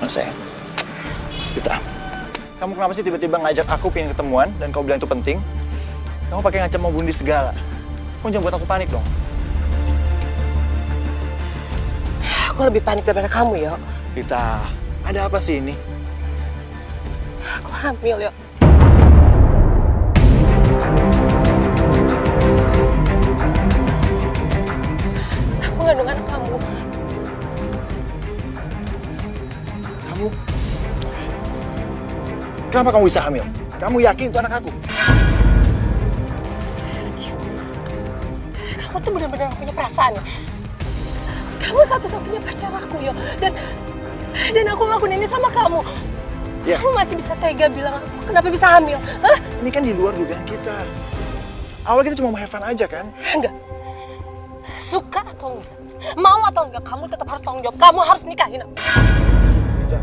sayang. Kita. Kamu kenapa sih tiba-tiba ngajak aku pengen ketemuan dan kau bilang itu penting? Kamu pakai ngancam mau bunuh diri segala. Kamu jangan buat aku panik dong. Aku lebih panik daripada kamu, Yo. Rita, ada apa sih ini? Aku hamil, Yo. Aku ngandung anak kamu. Kenapa kamu bisa hamil? Kamu yakin itu anak aku? Kamu tuh benar-benar gak punya perasaan ya? Kamu satu-satunya pacar aku, Yo. Dan aku ngelakuin ini sama kamu. Yeah. Kamu masih bisa tega bilang aku kenapa bisa hamil? Hah? Ini kan di luar dugaan kita. Awal kita cuma mau have fun aja kan? Enggak. Suka atau enggak, mau atau enggak, kamu tetap harus tanggung jawab. Kamu harus nikahin aku. Rita,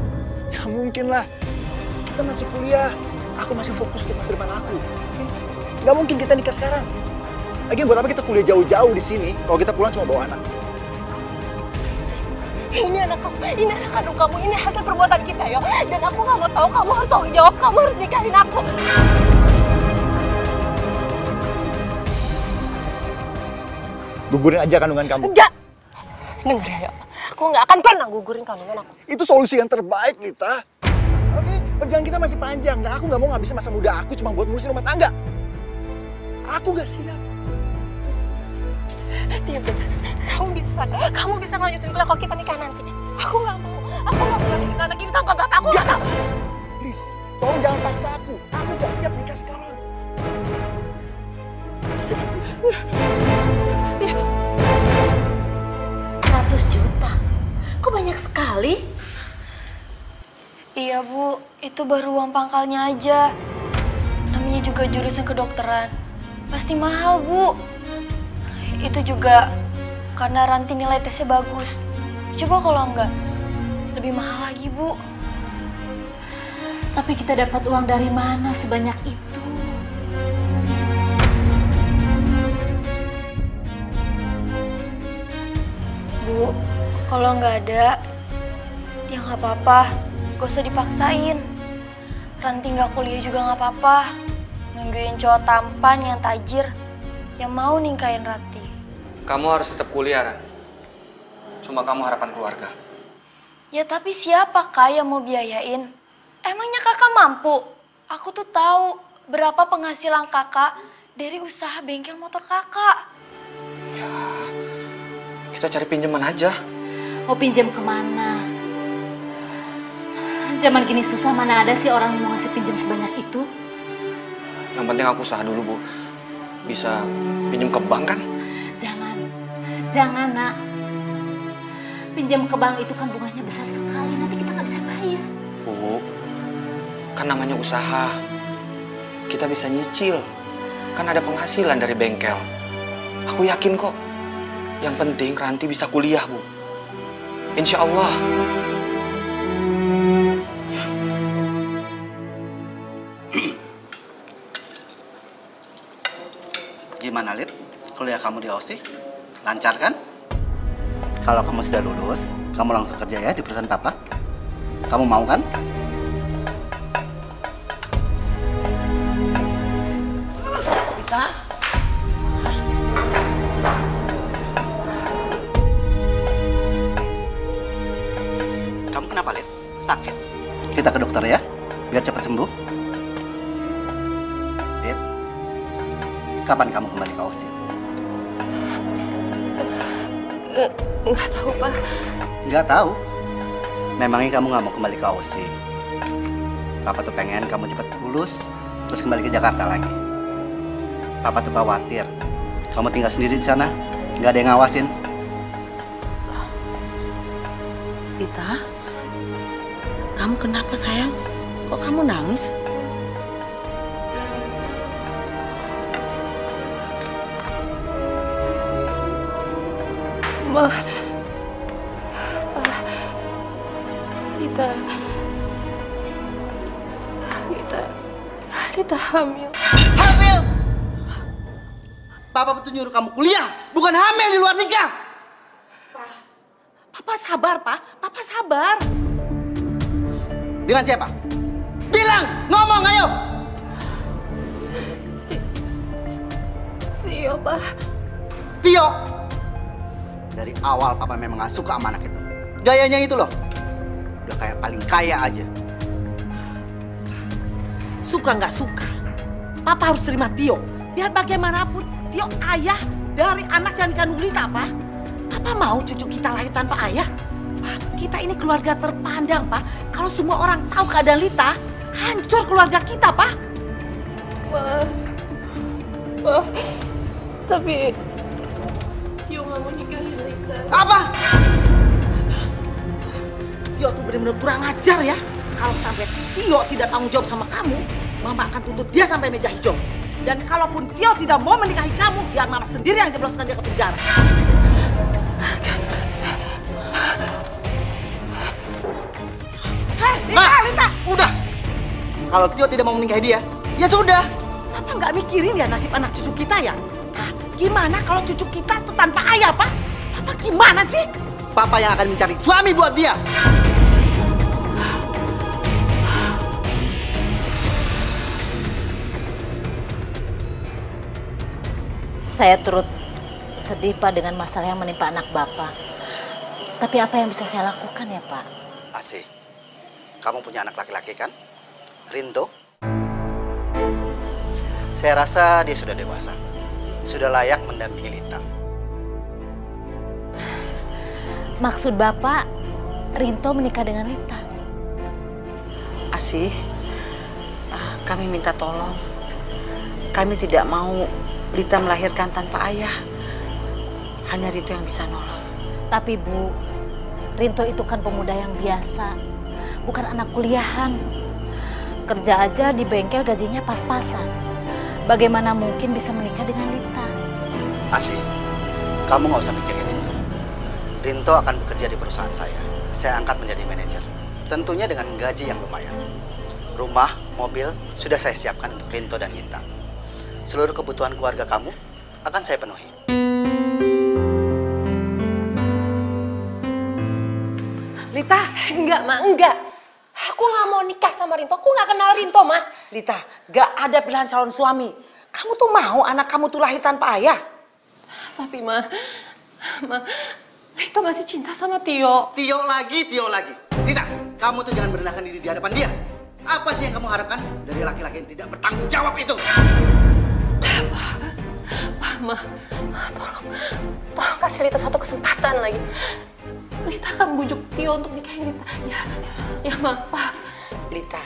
gak mungkin lah. Kita masih kuliah. Aku masih fokus untuk masa depan aku. Okay? Gak mungkin kita nikah sekarang. Lagian buat apa kita kuliah jauh-jauh di sini kalau kita pulang cuma bawa anak? Ini anak kamu, ini anak kandung kamu, ini hasil perbuatan kita, Yo. Dan aku gak mau tahu, kamu harus tanggung jawab, kamu harus nikahin aku. Gugurin aja kandungan kamu. Enggak! Dengar ya, Yo. Aku gak akan pernah gugurin kandungan aku. Itu solusi yang terbaik, Lita. Oke, perjalanan kita masih panjang. Dan aku gak mau ngabisin masa muda aku cuma buat ngurusin rumah tangga. Aku gak siap. Dia benar. Kamu bisa lanjutin kuliah kalau kita nikah nanti. Aku gak mau ngelakuin anak ini tanpa bapak. Aku gak mau. Please, tolong jangan paksa aku. Aku gak siap nikah sekarang. 100 juta? Kok banyak sekali? Iya Bu, itu baru uang pangkalnya aja. Namanya juga jurusan kedokteran. Pasti mahal Bu. Itu juga karena Ranti nilai tesnya bagus. Coba kalau enggak, lebih mahal lagi Bu. Tapi kita dapat uang dari mana sebanyak itu? Bu, kalau nggak ada, ya nggak apa-apa. Gak usah dipaksain. Ranti nggak kuliah juga nggak apa-apa. Nungguin cowok tampan yang tajir, yang mau ningkain Ranti. Kamu harus tetap kuliah, Ran. Cuma kamu harapan keluarga. Ya tapi siapa Kak yang mau biayain? Emangnya kakak mampu? Aku tuh tahu berapa penghasilan kakak dari usaha bengkel motor kakak. Ya, kita cari pinjaman aja. Mau pinjam kemana? Zaman gini susah, mana ada sih orang yang mau ngasih pinjam sebanyak itu? Yang penting aku usaha dulu, Bu. Bisa pinjam ke bank kan? Jangan nak. Pinjam ke bank itu kan bunganya besar sekali, nanti kita nggak bisa bayar. Bu, kan namanya usaha. Kita bisa nyicil. Kan ada penghasilan dari bengkel. Aku yakin kok. Yang penting Ranti bisa kuliah, Bu. Insya Allah. Gimana, Lid? Kuliah kamu di OSI? Lancar kan? Kalau kamu sudah lulus, kamu langsung kerja ya di perusahaan papa. Kamu mau kan? Rita? Kamu kenapa, Lid? Sakit? Kita ke dokter ya, biar cepat sembuh. Lid, kapan kamu kembali ke OSI? Nggak tahu, Pak. Nggak tahu? Memangnya kamu nggak mau kembali ke OSI? Papa tuh pengen kamu cepat lulus, terus kembali ke Jakarta lagi. Papa tuh khawatir kamu tinggal sendiri di sana, nggak ada yang ngawasin. Rita, kamu kenapa sayang? Kok kamu nangis? Ma, Rita hamil. Hamil? Papa betul nyuruh kamu kuliah, bukan hamil di luar nikah. Papa sabar, Pak. Papa sabar. Dengan siapa? Bilang, ngomong ayo! Tio, Pak. Tio! Dari awal papa memang gak suka sama anak itu. Gayanya itu loh. Udah kayak paling kaya aja. Suka nggak suka, papa harus terima Tio. Biar bagaimanapun, Tio ayah dari anak yang dikandung Lita, Pak. Papa mau cucu kita lahir tanpa ayah? Pak, kita ini keluarga terpandang, Pak. Kalau semua orang tahu keadaan Lita, hancur keluarga kita, Pak. Ma, tapi Tio nggak mau nikahin Lita. Apa? Tio tuh benar-benar kurang ajar ya. Kalau sampai Tio tidak tanggung jawab sama kamu, Mama akan tuntut dia sampai meja hijau. Dan kalaupun Tio tidak mau menikahi kamu, biar Mama sendiri yang jebloskan dia ke penjara. Hei, Lita! Udah! Kalau Tio tidak mau menikahi dia, ya sudah. Papa nggak mikirin ya nasib anak cucu kita ya? Hah? Gimana kalau cucu kita tuh tanpa ayah, Pak? Papa gimana sih? Papa yang akan mencari suami buat dia. Saya turut sedih, Pak, dengan masalah yang menimpa anak Bapak. Tapi apa yang bisa saya lakukan ya, Pak? Asih, kamu punya anak laki-laki kan? Rinto? Saya rasa dia sudah dewasa. Sudah layak mendampingi Lita. Maksud Bapak, Rinto menikah dengan Lita? Asih, kami minta tolong. Kami tidak mau Lita melahirkan tanpa ayah. Hanya Rinto yang bisa nolong. Tapi Bu, Rinto itu kan pemuda yang biasa, bukan anak kuliahan. Kerja aja di bengkel gajinya pas-pasan. Bagaimana mungkin bisa menikah dengan Lita? Asih, kamu nggak usah mikirin itu. Rinto akan bekerja di perusahaan saya. Saya angkat menjadi manajer. Tentunya dengan gaji yang lumayan. Rumah, mobil, sudah saya siapkan untuk Rinto dan Lita. Seluruh kebutuhan keluarga kamu akan saya penuhi. Lita? Enggak, Ma, enggak. Aku nggak mau nikah sama Rinto. Aku nggak kenal Rinto, Ma. Lita, gak ada pilihan calon suami. Kamu tuh mau anak kamu tuh lahir tanpa ayah? Tapi, Ma, Lita masih cinta sama Tio. Tio lagi. Lita, kamu tuh jangan merendahkan diri di hadapan dia. Apa sih yang kamu harapkan dari laki-laki yang tidak bertanggung jawab itu? Ma, tolong kasih Lita satu kesempatan lagi. Lita akan bujuk Tio untuk nikahin Lita. Ya, Ma, Pa. Lita,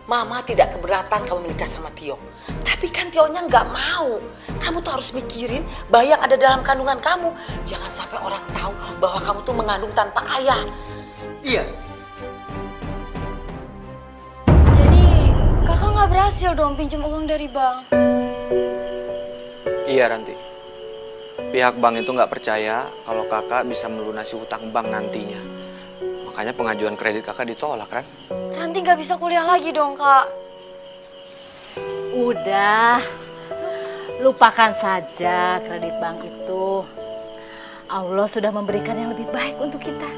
Mama tidak keberatan kamu menikah sama Tio. Tapi kan Tionya nggak mau. Kamu tuh harus mikirin bayi yang ada dalam kandungan kamu. Jangan sampai orang tahu bahwa kamu tuh mengandung tanpa ayah. Iya. Jadi kakak nggak berhasil dong pinjam uang dari bank? Iya, Ranti. Pihak bank itu nggak percaya kalau kakak bisa melunasi hutang bank nantinya. Makanya pengajuan kredit kakak ditolak, kan? Ranti nggak bisa kuliah lagi dong, Kak. Udah, lupakan saja kredit bank itu. Allah sudah memberikan yang lebih baik untuk kita.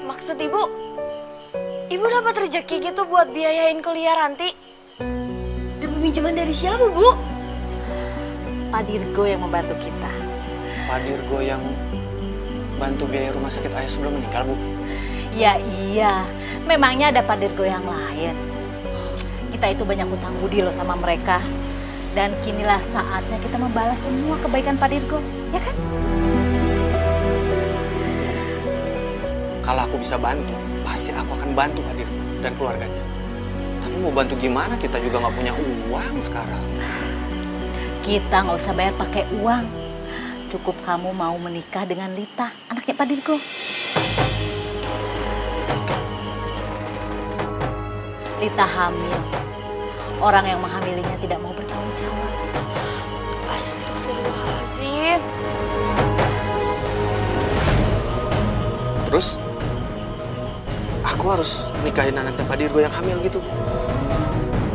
Maksud Ibu dapat rezeki gitu buat biayain kuliah Ranti? Dapat pinjaman dari siapa, Bu? Pak Dirgo yang membantu kita. Pak Dirgo yang bantu biaya rumah sakit ayah sebelum meninggal, Bu? Ya iya, memangnya ada Pak Dirgo yang lain. Kita itu banyak hutang budi loh sama mereka. Dan kinilah saatnya kita membalas semua kebaikan Pak Dirgo, ya kan? Kalau aku bisa bantu, pasti aku akan bantu Pak Dirgo dan keluarganya. Tapi mau bantu gimana? Kita juga nggak punya uang sekarang. Kita nggak usah bayar pakai uang. Cukup kamu mau menikah dengan Lita, anaknya Pak Dirgo. Lita hamil. Orang yang menghamilinya tidak mau bertanggung jawab. Astagfirullahaladzim. Terus, aku harus nikahin anaknya Pak Dirgo yang hamil gitu.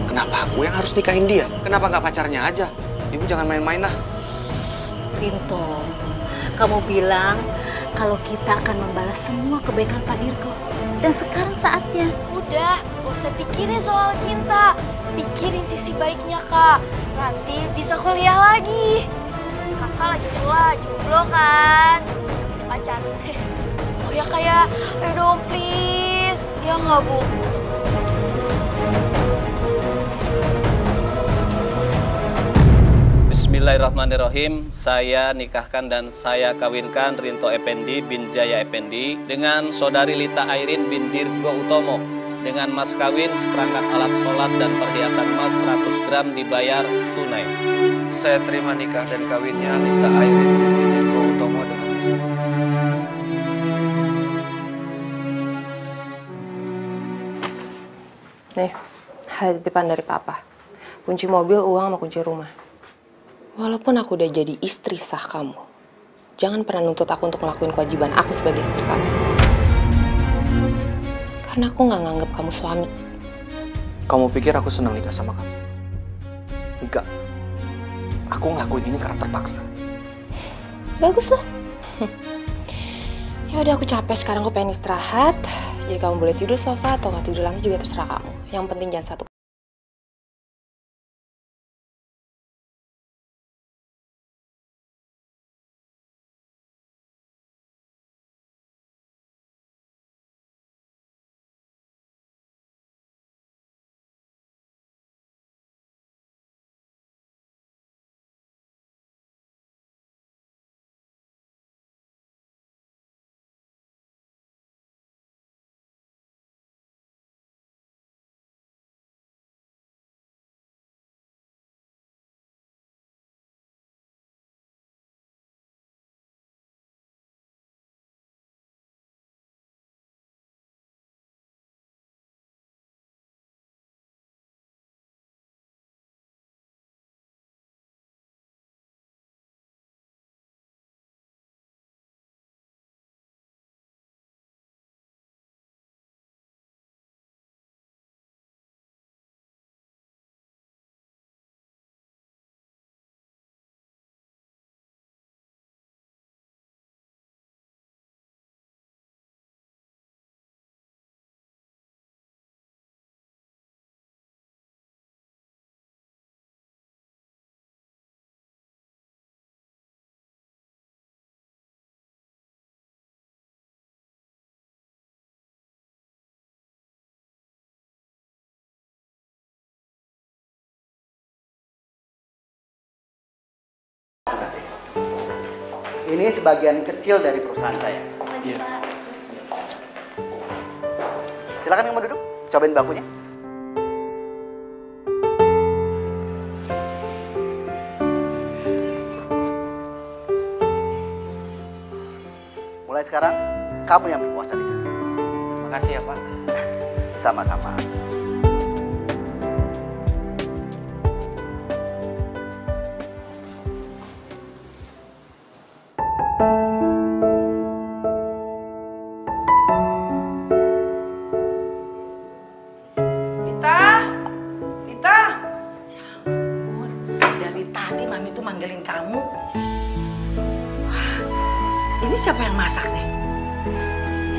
Kenapa aku yang harus nikahin dia? Kenapa nggak pacarnya aja? Ibu jangan main-main lah. Rinto, kamu bilang kalau kita akan membalas semua kebaikan Pak Dirgo. Dan sekarang saatnya. Udah, gak usah pikirin soal cinta. Pikirin sisi baiknya, Kak. Ranti bisa kuliah lagi. Kakak lagi pula jomblo kan? Gak punya pacar. Oh ya kayak, ayo dong please. Ya nggak, Bu? Bismillahirrahmanirrahim. Saya nikahkan dan saya kawinkan Rinto Effendi bin Jaya Effendi dengan saudari Lita Airin bin Dirgo Utomo dengan mas kawin seperangkat alat sholat dan perhiasan emas 100 gram dibayar tunai. Saya terima nikah dan kawinnya Lita Airin binti Dirgo Utomo dengan mas kawin. Nih, ada titipan dari Papa. Kunci mobil, uang, sama kunci rumah. Walaupun aku udah jadi istri sah kamu, jangan pernah nuntut aku untuk ngelakuin kewajiban aku sebagai istri kamu. Karena aku nggak nganggap kamu suami. Kamu pikir aku senang nikah sama kamu? Enggak. Aku ngelakuin ini karena terpaksa. Bagus lah. Ya udah, aku capek sekarang, aku pengen istirahat. Jadi kamu boleh tidur sofa atau nggak tidur lantai juga terserah kamu. Yang penting jangan satu. Ini sebagian kecil dari perusahaan saya. Iya. Silakan yang mau duduk, cobain bangkunya. Mulai sekarang, kamu yang berpuasa di sini. Makasih ya, Pak. Sama-sama. Manggilin kamu. Wah, ini siapa yang masak nih?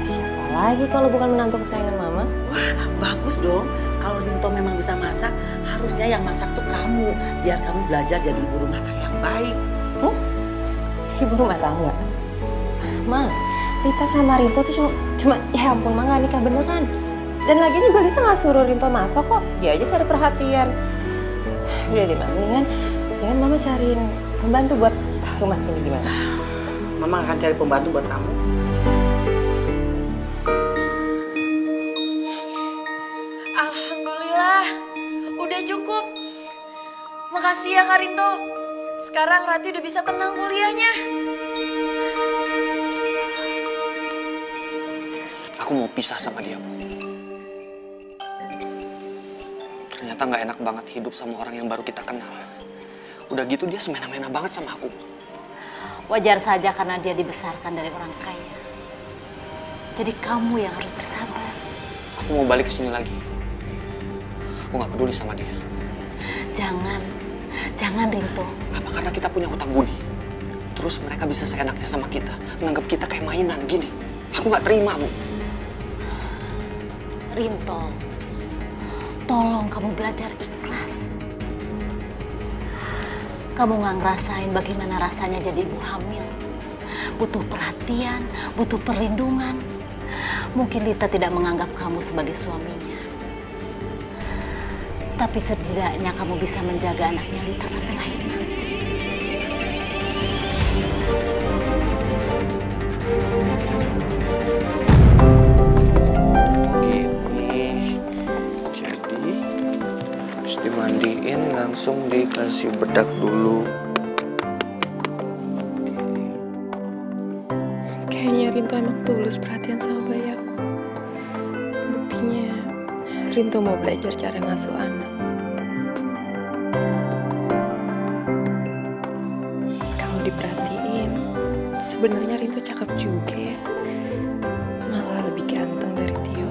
Ya siapa lagi kalau bukan menantu kesayangan Mama? Wah, bagus dong. Kalau Rinto memang bisa masak, harusnya yang masak tuh kamu. Biar kamu belajar jadi ibu rumah tangga yang baik. Ibu rumah tangga? Ma, Lita sama Rinto tuh cuma ya ampun, Ma nggak nikah beneran. Dan lagi juga Lita nggak suruh Rinto masak kok. Dia aja cari perhatian. Udah deh, mendingan Mama cariin pembantu buat rumah sini gimana? Mama akan cari pembantu buat kamu. Alhamdulillah, udah cukup. Makasih ya Kak Rinto. Sekarang Ranti udah bisa tenang kuliahnya. Aku mau pisah sama dia, Bu. Ternyata nggak enak banget hidup sama orang yang baru kita kenal. Udah gitu dia semena-mena banget sama aku. Wajar saja karena dia dibesarkan dari orang kaya. Jadi kamu yang harus bersabar. Aku mau balik ke sini lagi. Aku nggak peduli sama dia. Jangan Rinto. Apa karena kita punya hutang budi? Terus mereka bisa seenaknya sama kita, menganggap kita kayak mainan gini. Aku nggak terima, Bu. Rinto, tolong kamu belajar ikhlas. Kamu nggak ngerasain bagaimana rasanya jadi ibu hamil. Butuh perhatian, butuh perlindungan. Mungkin Lita tidak menganggap kamu sebagai suaminya. Tapi setidaknya kamu bisa menjaga anaknya Lita sampai lahir nanti. Gini, jadi habis dimandiin langsung dikasih bedak dulu. Kayaknya Rinto emang tulus perhatian sama bayi aku. Buktinya Rinto mau belajar cara ngasuh anak. Kalau diperhatiin, sebenarnya Rinto cakep juga ya. Malah lebih ganteng dari Tio.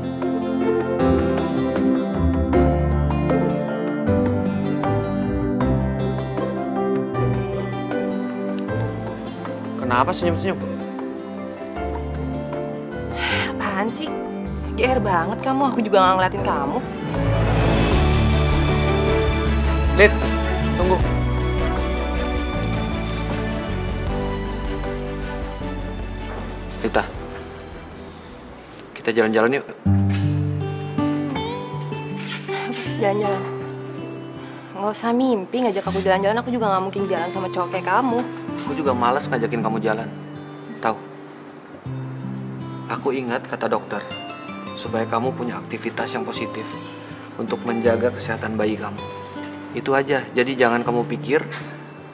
Kenapa senyum-senyum? Apaan sih? GR banget kamu, aku juga nggak ngeliatin kamu. Lid, tunggu. Lita, kita jalan-jalan yuk. Jalan-jalan. Nggak usah mimpi ngajak aku jalan-jalan, aku juga nggak mungkin jalan sama cowok kayak kamu. Aku juga malas ngajakin kamu jalan. Tahu? Aku ingat kata dokter, supaya kamu punya aktivitas yang positif untuk menjaga kesehatan bayi kamu. Itu aja. Jadi jangan kamu pikir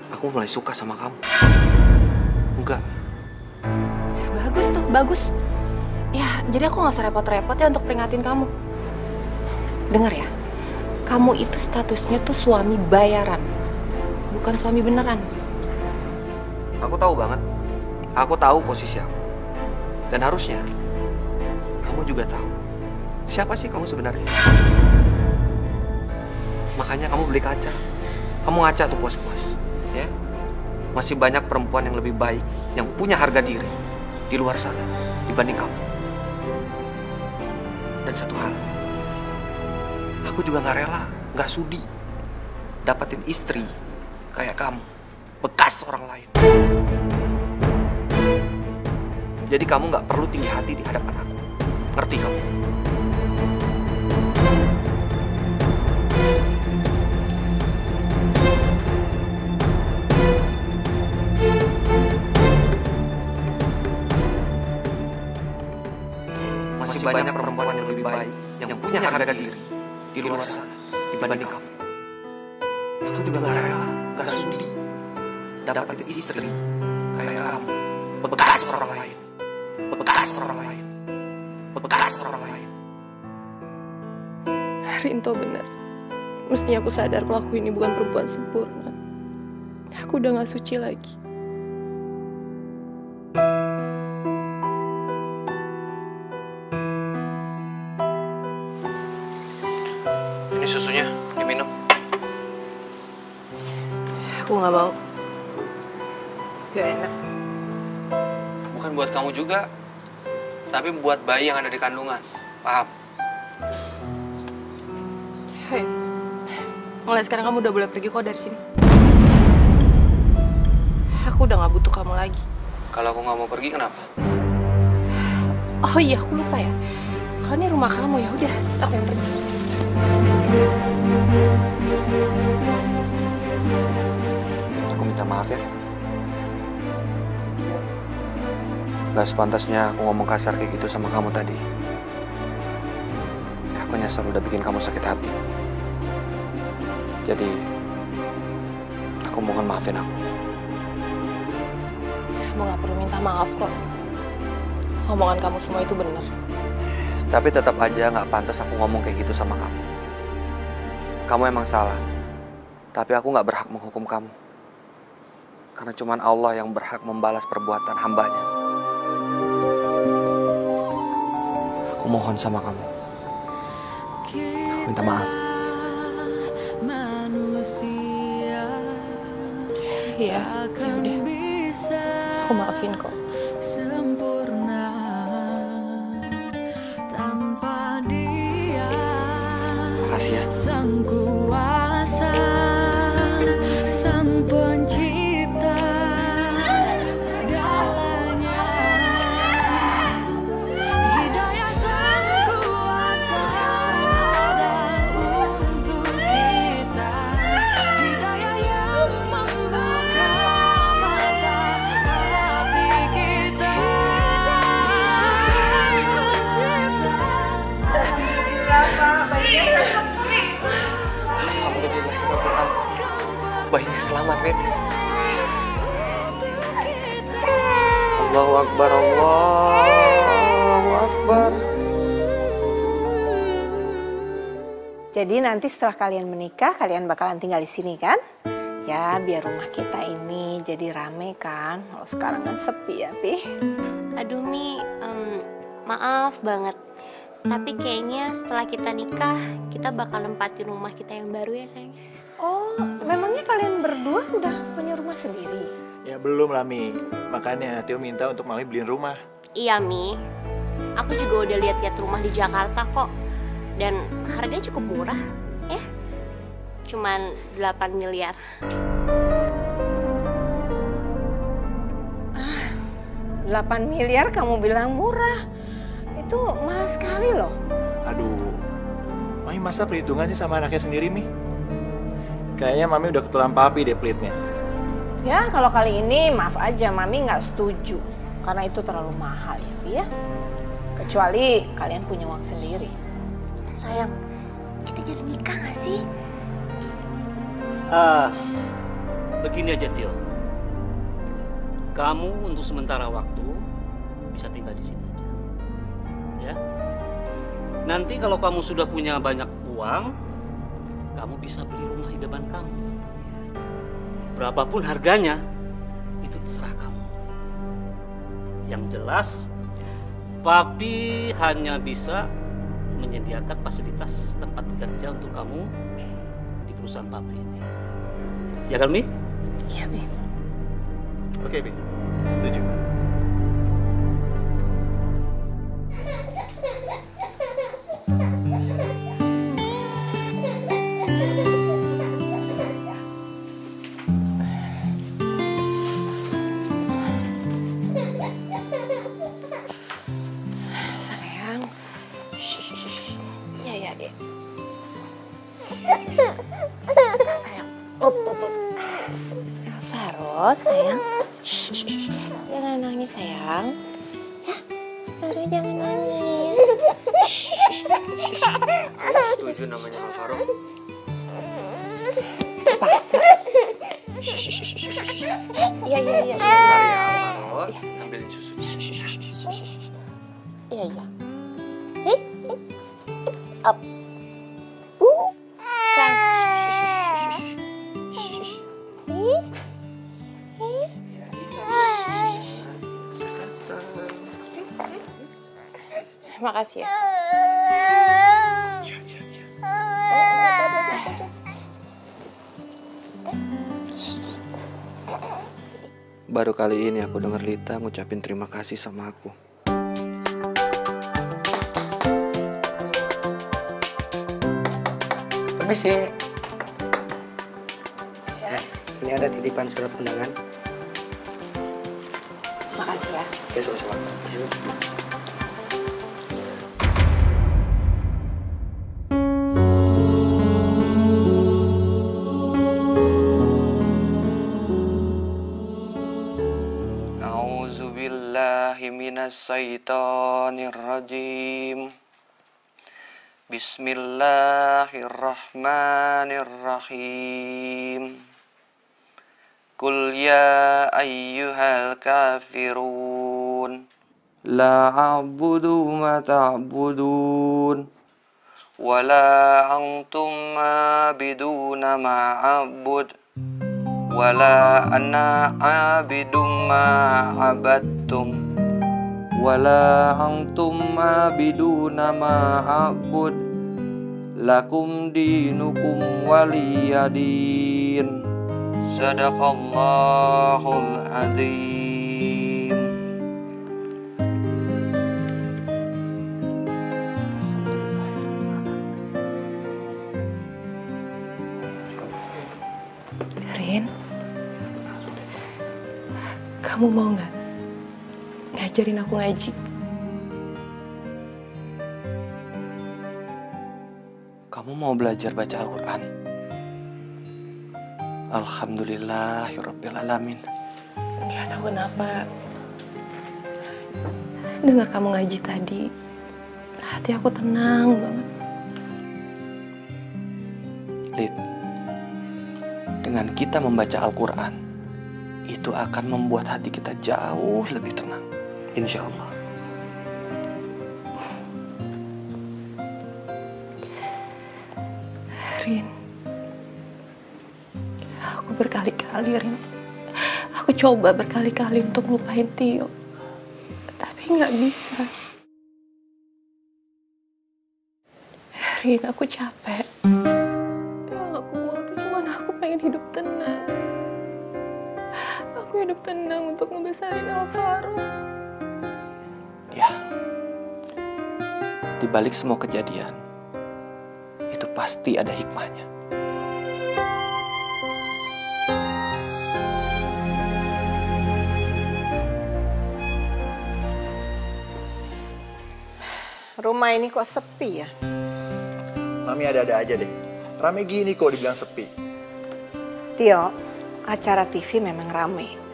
aku mulai suka sama kamu. Enggak. Ya, bagus tuh, bagus. Ya, jadi aku nggak usah repot-repot ya untuk peringatin kamu. Dengar ya, kamu itu statusnya tuh suami bayaran, bukan suami beneran. Aku tahu banget. Aku tahu posisi aku. Dan harusnya kamu juga tahu siapa sih kamu sebenarnya. Makanya kamu beli kaca. Kamu ngaca tuh puas-puas, ya. Masih banyak perempuan yang lebih baik, yang punya harga diri di luar sana dibanding kamu. Dan satu hal, aku juga nggak rela, nggak sudi dapatin istri kayak kamu, bekas orang lain. Jadi kamu nggak perlu tinggi hati di hadapan aku. Ngerti kamu? Masih banyak perempuan yang lebih baik, yang punya harga diri di luar sana dibanding kamu. Aku juga nggak rela, nggak sudi dapatin istri kayak kamu, bekas orang lain. Bekas orang lain. Bekas orang lain. Rinto benar. Mestinya aku sadar kalau aku ini bukan perempuan sempurna. Aku udah gak suci lagi. Ini susunya, diminum. Aku gak mau. Gak enak. Bukan buat kamu juga, tapi buat bayi yang ada di kandungan. Paham? Hei, mulai sekarang kamu udah boleh pergi kok dari sini. Aku udah gak butuh kamu lagi. Kalau aku nggak mau pergi, kenapa? Oh iya, aku lupa ya. Kalau ini rumah kamu ya udah, aku yang pergi. Aku minta maaf ya. Gak sepantasnya aku ngomong kasar kayak gitu sama kamu tadi. Aku nyesel udah bikin kamu sakit hati. Jadi, aku mohon maafin aku. Kamu gak perlu minta maaf kok. Omongan kamu semua itu benar. Tapi tetap aja gak pantas aku ngomong kayak gitu sama kamu. Kamu emang salah. Tapi aku gak berhak menghukum kamu. Karena cuman Allah yang berhak membalas perbuatan hambanya. Aku mohon sama kamu. Aku minta maaf. Iya, ya udah. Aku maafin kok. Sempurna tanpa dia. Makasih ya. Sang kuasa, sang pencipta segalanya. Hidayah sang kuasa ada untuk kita. Hidayah yang membuka mata hati kita. Sang pencipta. Alhamdulillah, bayinya selamat, Mit. Allahu Akbar, Allahu Akbar. Jadi nanti setelah kalian menikah, kalian bakalan tinggal di sini kan? Ya, biar rumah kita ini jadi rame kan. Kalau sekarang kan sepi ya, Pi. Aduh Mi, maaf banget. Tapi kayaknya setelah kita nikah, kita bakal nempatin rumah kita yang baru ya sayang. Oh, memangnya kalian berdua udah punya rumah sendiri? Ya belum lah, Mi. Makanya Tio minta untuk Mami beliin rumah. Iya Mi, aku juga udah lihat-lihat rumah di Jakarta kok. Dan harganya cukup murah ya. Cuman 8 miliar. 8 miliar kamu bilang murah. Itu mahal sekali loh. Aduh, Mami masa perhitungan sih sama anaknya sendiri, Mi? Kayaknya Mami udah ketulan papi deh pelitnya. Ya, kalau kali ini maaf aja, Mami nggak setuju. Karena itu terlalu mahal ya, Pi ya. Kecuali kalian punya uang sendiri. Sayang, kita jadi nikah gak sih? Begini aja Tio. Kamu untuk sementara waktu bisa tinggal di sini aja. Ya. Nanti kalau kamu sudah punya banyak uang, kamu bisa beli rumah idaman kamu. Berapapun harganya, itu terserah kamu. Yang jelas, Papi hanya bisa menyediakan fasilitas tempat kerja untuk kamu di perusahaan Papi ini. Ya kan, Mi? Iya, Pi. Oke, Pi. Setuju. Sayang. Ya, ya, Dek. Sayang. Up. Faro, sayang. Jangan nangis, sayang. Ya, Faro jangan nangis. Setuju namanya Alvaro. Paksa. Iya. Sebentar ya Alvaro, ambilin susu. Iya. Up. Terima kasih ya. Baru kali ini aku dengar Lita ngucapin terima kasih sama aku. Permisi. Ya, ini ada titipan surat undangan. Makasih ya. Oke, sama-sama. Minasyaitonirrajim. Bismillahirrahmanirrahim. Qul ya ayyuhal kafirun la a'budu ma ta'budun wa la antum abiduna ma a'bud wa la ana abidum ma abattum wala antum abiduna ma a'bud lakum dinukum waliyadin. Sadaqallahul azim. Kamu mau nggak ngajarin aku ngaji? Kamu mau belajar baca Al-Quran? Alhamdulillahirrabbilalamin. Nggak tahu kenapa. Dengar kamu ngaji tadi, hati aku tenang banget. Lid, dengan kita membaca Al-Quran, itu akan membuat hati kita jauh lebih tenang. Insya Allah. Rin, aku berkali-kali, Rin. Aku coba berkali-kali untuk lupain Tio, tapi nggak bisa. Rin, aku capek. Yang aku mau tuh cuma aku pengen hidup tenang. Aku hidup tenang untuk ngebesarin Alvaro. Ya, di balik semua kejadian, itu pasti ada hikmahnya. Rumah ini kok sepi ya? Mami ada-ada aja deh. Rame gini kok dibilang sepi. Tio, acara TV memang rame.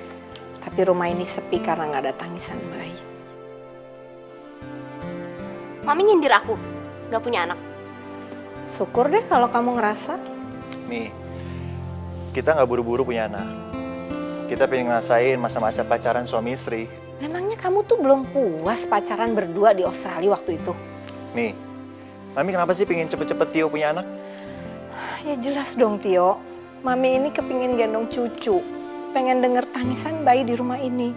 Tapi rumah ini sepi karena nggak ada tangisan bayi. Mami nyindir aku, gak punya anak. Syukur deh kalau kamu ngerasa. Mi, kita nggak buru-buru punya anak. Kita pengen ngerasain masa-masa pacaran suami istri. Memangnya kamu tuh belum puas pacaran berdua di Australia waktu itu? Mi, Mami kenapa sih pengen cepet-cepet Tio punya anak? Ya jelas dong Tio. Mami ini kepingin gendong cucu. Pengen denger tangisan bayi di rumah ini.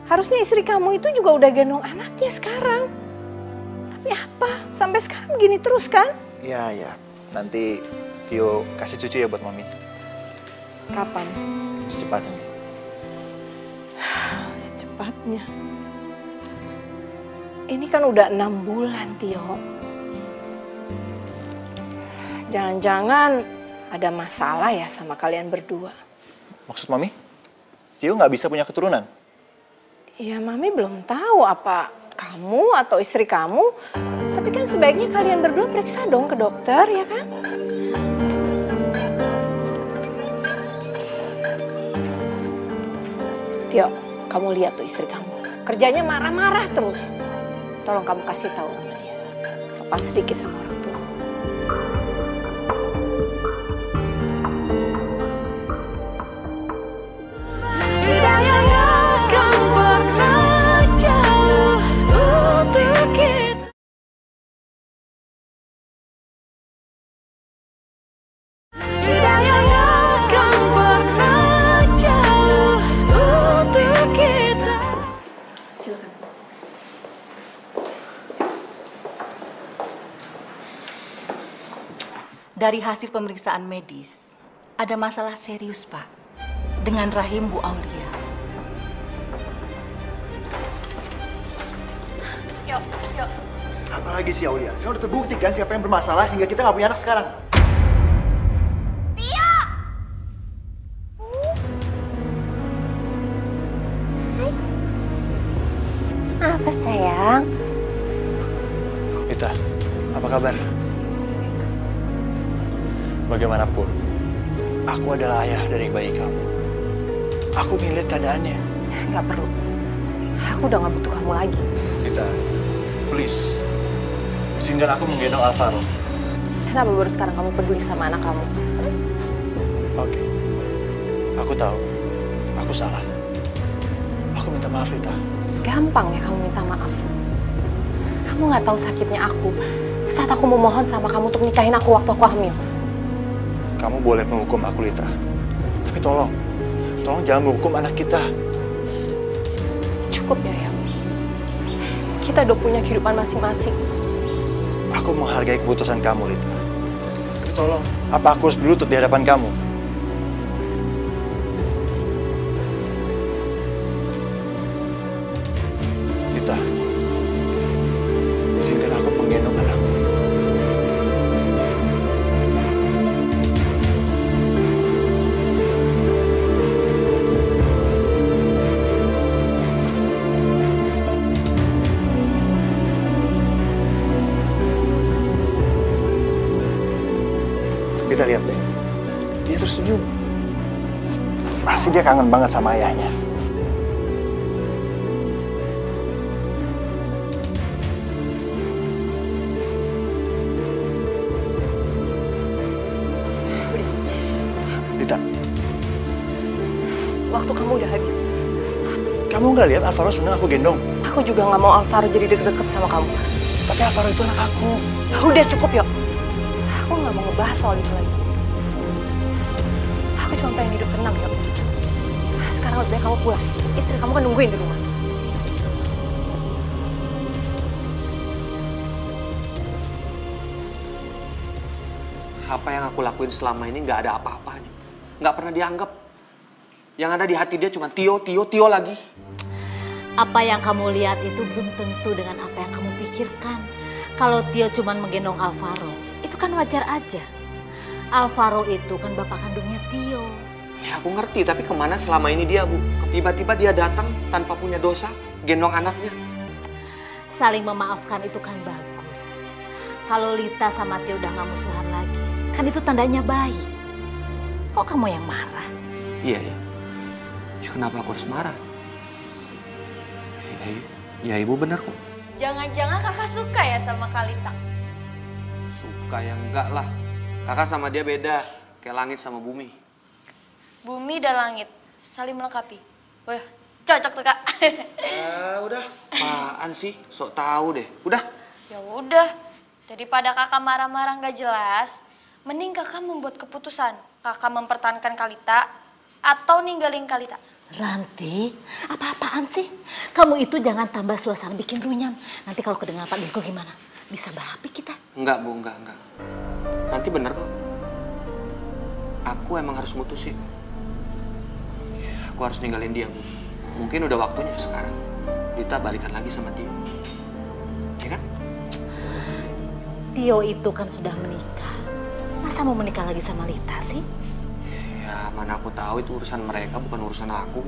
Harusnya istri kamu itu juga udah gendong anaknya sekarang. Tapi apa? Sampai sekarang begini terus kan? Ya. Nanti Tio kasih cucu ya buat Mami. Kapan? Secepatnya. Secepatnya. Ini kan udah 6 bulan, Tio. Jangan-jangan ada masalah ya sama kalian berdua. Maksud Mami? Tio nggak bisa punya keturunan? Ya, Mami belum tahu apa kamu atau istri kamu. Tapi kan sebaiknya kalian berdua periksa dong ke dokter, ya kan? Tio, kamu lihat tuh istri kamu. Kerjanya marah-marah terus. Tolong kamu kasih tahu sama dia. Sopan sedikit sama orang tua. Hidayah yang kan pernah jauh untuk kita. Hidayah yang kan pernah jauh untuk kita. Silakan. Dari hasil pemeriksaan medis, ada masalah serius, Pak, dengan rahim Bu Aulia. Yuk. Apalagi sih Aulia? Saya udah terbukti kan siapa yang bermasalah sehingga kita nggak punya anak sekarang. Apa sayang? Rita, apa kabar? Bagaimanapun, aku adalah ayah dari bayi kamu. Aku ingin lihat keadaannya. Nggak perlu. Aku udah nggak butuh kamu lagi. Rita, please. Izinkan aku menggendong Alvaro. Kenapa baru sekarang kamu peduli sama anak kamu? Oke. Aku tahu. Aku salah. Aku minta maaf, Rita. Gampang ya kamu minta maaf. Kamu nggak tahu sakitnya aku saat aku memohon sama kamu untuk nikahin aku waktu aku hamil. Kamu boleh menghukum aku, Rita. Tapi tolong jangan menghukum anak kita. Cukup ya, ya. Kita udah punya kehidupan masing-masing. Aku menghargai keputusan kamu, Rita. Tapi tolong, apa aku harus berlutut di hadapan kamu? Rita, izinkan aku menggendong anakku. Kita lihat deh, dia tersenyum. Pasti dia kangen banget sama ayahnya. Lita, Waktu kamu udah habis. kamu nggak lihat Alvaro seneng aku gendong? Aku juga nggak mau Alvaro jadi deket-deket sama kamu. Tapi Alvaro itu anak aku. Udah cukup, Yok. Aku nggak mau ngebahas soal itu lagi. Aku cuma pengen hidup tenang, Yok. Sekarang lebih baik kamu pulang. Istri kamu kan nungguin di rumah. Apa yang aku lakuin selama ini nggak ada apa-apanya. Nggak pernah dianggap. Yang ada di hati dia cuma Tio, Tio, Tio lagi. Apa yang kamu lihat itu belum tentu dengan apa yang kamu pikirkan. Kalau Tio cuma menggendong Alvaro, itu kan wajar aja. Alvaro itu kan bapak kandungnya Tio. Ya aku ngerti, tapi kemana selama ini dia, Bu? Tiba-tiba dia datang tanpa punya dosa, gendong anaknya. Saling memaafkan itu kan bagus. Kalau Lita sama Tio udah gak musuhan lagi, kan itu tandanya baik. Kok kamu yang marah? Iya, ya. Ya, kenapa aku harus marah? Ya ibu benar kok. Jangan-jangan kakak suka ya sama Kalita? Suka ya enggak lah. Kakak sama dia beda, kayak langit sama bumi. Bumi dan langit, saling melengkapi. Wah, cocok tuh kak. Udah, apaan sih? Sok tahu deh. Udah. Ya udah, daripada kakak marah-marah nggak jelas, mending kakak membuat keputusan. Kakak mempertahankan Kalita atau ninggalin Kalita. Ranti, apa-apaan sih? Kamu itu jangan tambah suasana bikin runyam. Nanti kalau kedengaran Pak Dirgo gimana? Bisa berapi kita. Enggak, Bu, enggak. Nanti bener kok. Aku emang harus mutusin. Aku harus ninggalin dia, Bu. Mungkin udah waktunya sekarang. Lita balikan lagi sama Tio. Ya kan? Tio itu kan sudah menikah. Masa mau menikah lagi sama Lita sih? Ya, mana aku tahu itu urusan mereka, bukan urusan aku.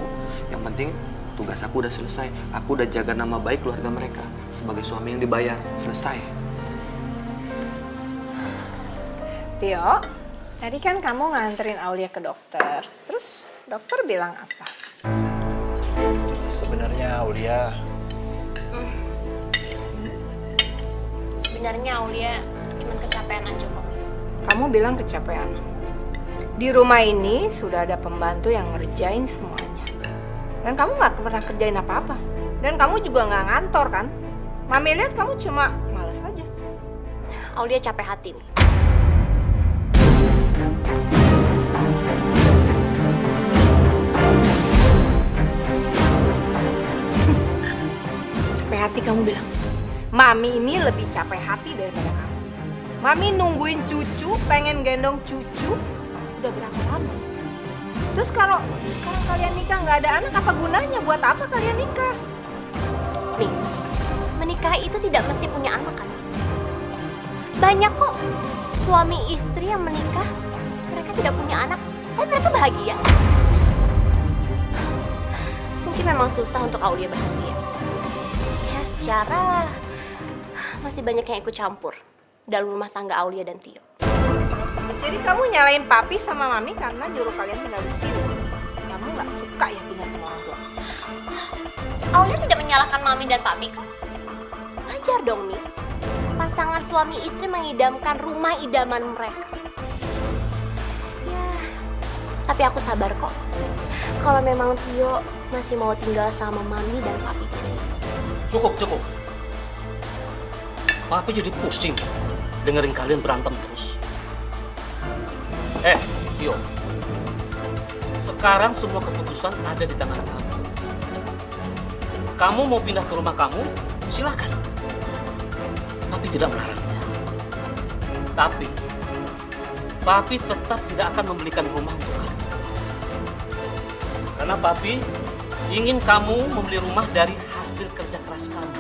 Yang penting tugas aku udah selesai. Aku udah jaga nama baik keluarga mereka sebagai suami yang dibayar. Selesai. Tio, tadi kan kamu nganterin Aulia ke dokter. Terus dokter bilang apa? Sebenarnya Aulia, Sebenarnya Aulia cuma kecapean aja kok. Kamu bilang kecapean. Di rumah ini sudah ada pembantu yang ngerjain semuanya. Dan kamu nggak pernah kerjain apa-apa. Dan kamu juga nggak ngantor kan? Mami lihat kamu cuma malas aja. Aulia capek hati nih. Capek hati kamu bilang. Mami ini lebih capek hati daripada kamu. Mami nungguin cucu, pengen gendong cucu. Udah berapa lama? Terus kalau sekarang kalian nikah nggak ada anak, apa gunanya? Buat apa kalian nikah? Nih, menikah itu tidak mesti punya anak kan? Banyak kok suami istri yang menikah, mereka tidak punya anak, tapi mereka bahagia. Mungkin memang susah untuk Aulia bahagia. Ya secara masih banyak yang ikut campur dalam rumah tangga Aulia dan Tio. Jadi kamu nyalain papi sama mami karena nyuruh kalian tinggal di sini. Kamu nggak suka ya tinggal sama orang tua? Aulia tidak menyalahkan mami dan papi kok. Wajar dong, Mi. Pasangan suami istri mengidamkan rumah idaman mereka. Ya, tapi aku sabar kok. Kalau memang Tio masih mau tinggal sama mami dan papi di sini. Cukup. Papi jadi pusing dengerin kalian berantem terus. Tio. Sekarang semua keputusan ada di tangan kamu. Kamu mau pindah ke rumah kamu, silakan. Papi tidak melarangnya. Tapi, Papi tetap tidak akan membelikan rumah untuk kamu. Karena Papi ingin kamu membeli rumah dari hasil kerja keras kamu.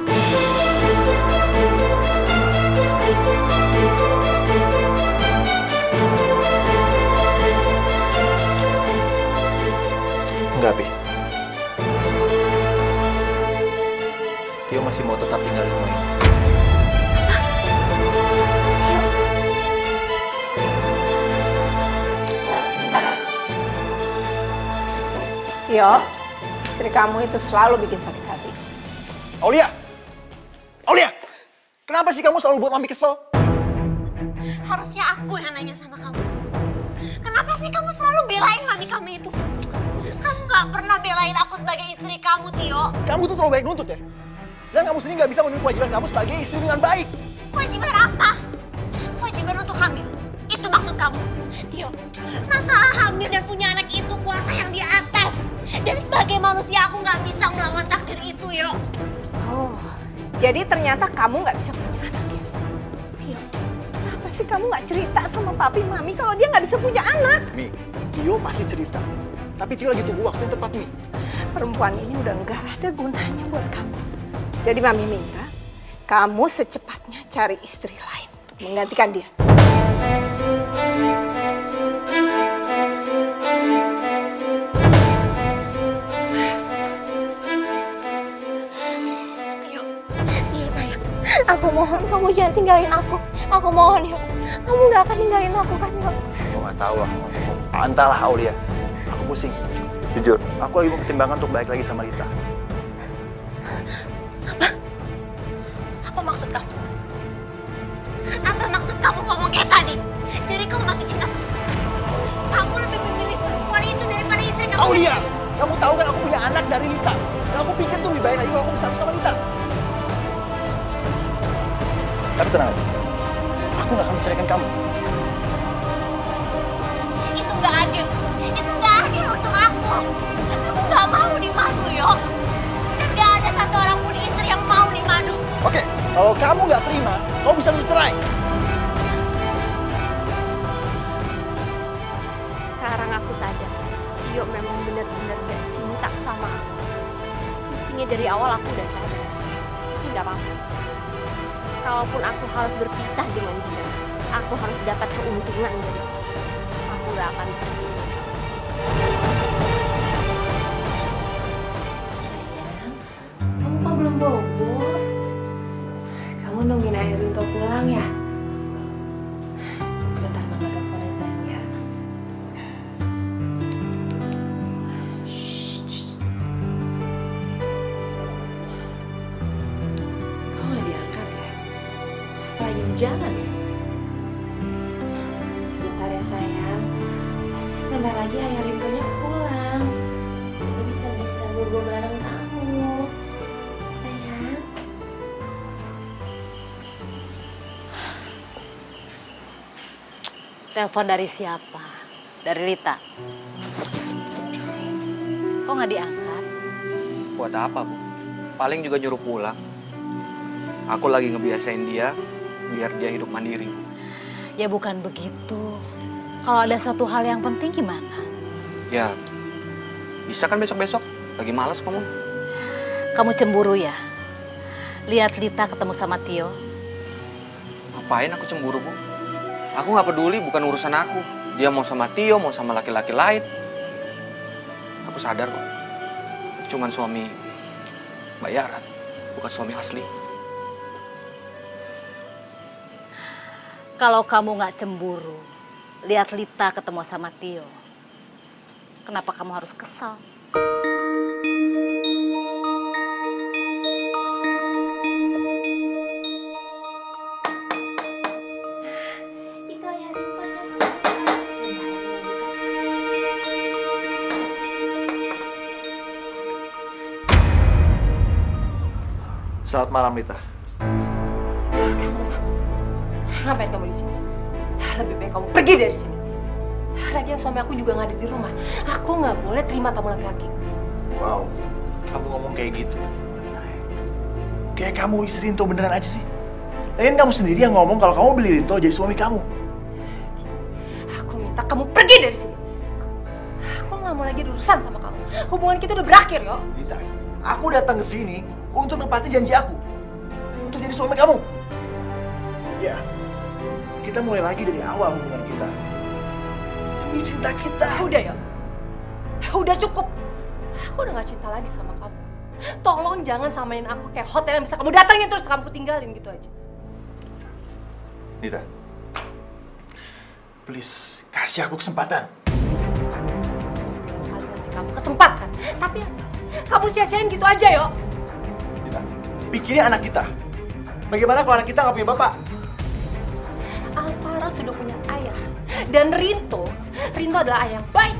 enggak, Pi. Tio masih mau tetap tinggal di rumah ini. Tio, istri kamu itu selalu bikin sakit hati. Aulia! Aulia! Kenapa sih kamu selalu buat Mami kesel? Harusnya aku yang nanya sama kamu. Kenapa sih kamu selalu belain mami kamu itu? Kamu gak pernah belain aku sebagai istri kamu, Tio. Kamu tuh terlalu baik nuntut ya? Sedang kamu sendiri gak bisa memenuhi kewajiban kamu sebagai istri dengan baik. Kewajiban apa? Kewajiban untuk hamil. Itu maksud kamu. Tio, masalah hamil dan punya anak itu kuasa yang di atas. Dan sebagai manusia aku gak bisa melawan takdir itu, yo. Oh, jadi ternyata kamu gak bisa punya anak ya? Tio, kenapa sih kamu gak cerita sama papi mami kalau dia gak bisa punya anak? Mi, Tio pasti cerita. Tapi Tio lagi tunggu waktu yang tepat, Mi. Perempuan ini udah gak ada gunanya buat kamu. Jadi mami minta kamu secepatnya cari istri lain untuk menggantikan dia. Tio sayang, aku mohon kamu jangan tinggalin aku. Aku mohon ya, kamu gak akan tinggalin aku kan ya? Gue gak tau lah. Entahlah Aulia. Aku pusing. Jujur, aku lagi mau pertimbangan untuk balik lagi sama Rita. Apa maksud kamu? Apa maksud kamu ngomong kayak tadi? Jadi kamu masih cinta sama aku? Kamu lebih memilih perempuan itu daripada istri kamu? Aulia! Kamu tahu kan aku punya anak dari Rita. Dan aku pikir tuh lebih baik lagi kalau aku bersama sama Rita. Tapi tenang aja. Aku gak akan menceraikan kamu. Itu gak adil. Itu gak adil untuk aku. Aku gak mau dimadu, yo. Dan gak ada satu orang pun istri yang mau dimadu. Oke, kalau kamu gak terima, kamu bisa cerai. Sekarang aku sadar, Tio memang benar-benar gak cinta sama aku. Mestinya dari awal aku udah sadar. Tapi gak apa-apa. Kalaupun aku harus berpisah dengan dia, aku harus dapat keuntungan dari dia. Aku gak akan pergi. Kamu kok belum bobo? Kamu nungguin Rinto pulang ya? Bentar mama teleponnya sayang ya. Kok nggak diangkat ya? Lagi di jalan ya? Sebentar ya sayang. Pasti sebentar lagi ayah Rintonya pulang. Jadi bisa bobo bareng kamu. Sayang. Telepon dari siapa? Dari Rita. Kok nggak diangkat? Buat apa, Bu? Paling juga nyuruh pulang. Aku lagi ngebiasain dia biar dia hidup mandiri. Ya bukan begitu. Kalau ada satu hal yang penting gimana? Ya, bisa kan besok-besok? Lagi males kamu. Kamu cemburu ya? Lihat Lita ketemu sama Tio. Ngapain aku cemburu, Bu? Aku nggak peduli, bukan urusan aku. Dia mau sama Tio, mau sama laki-laki lain. Aku sadar kok. Cuman suami bayaran, bukan suami asli. Kalau kamu nggak cemburu, lihat Lita ketemu sama Tio. Kenapa kamu harus kesal? Selamat malam, Rita. Ngapain kamu di sini? Lebih baik kamu pergi dari sini. Lagian suami aku juga nggak ada di rumah. Aku nggak boleh terima tamu laki-laki. Wow, kamu ngomong kayak gitu. Kayak kamu istri Rinto beneran aja sih. Lagian kamu sendiri yang ngomong kalau kamu beli Rinto jadi suami kamu. Aku minta kamu pergi dari sini. Aku nggak mau lagi berurusan sama kamu. Hubungan kita udah berakhir, yo. Rita, aku datang ke sini untuk nepati janji aku. Untuk jadi suami kamu. Ya, kita mulai lagi dari awal hubungan kita. Demi cinta kita. Udah, yo. Udah cukup. Aku udah gak cinta lagi sama kamu. Tolong jangan samain aku kayak hotel yang bisa kamu datangin terus kamu tinggalin gitu aja. Rita, please kasih aku kesempatan. Kali kasih kamu kesempatan. Tapi kamu sia-siain gitu aja, yo. Lita, pikirin anak kita. Bagaimana kalau anak kita nggak punya bapak? Alvaro sudah punya ayah. Dan Rinto adalah ayah yang baik.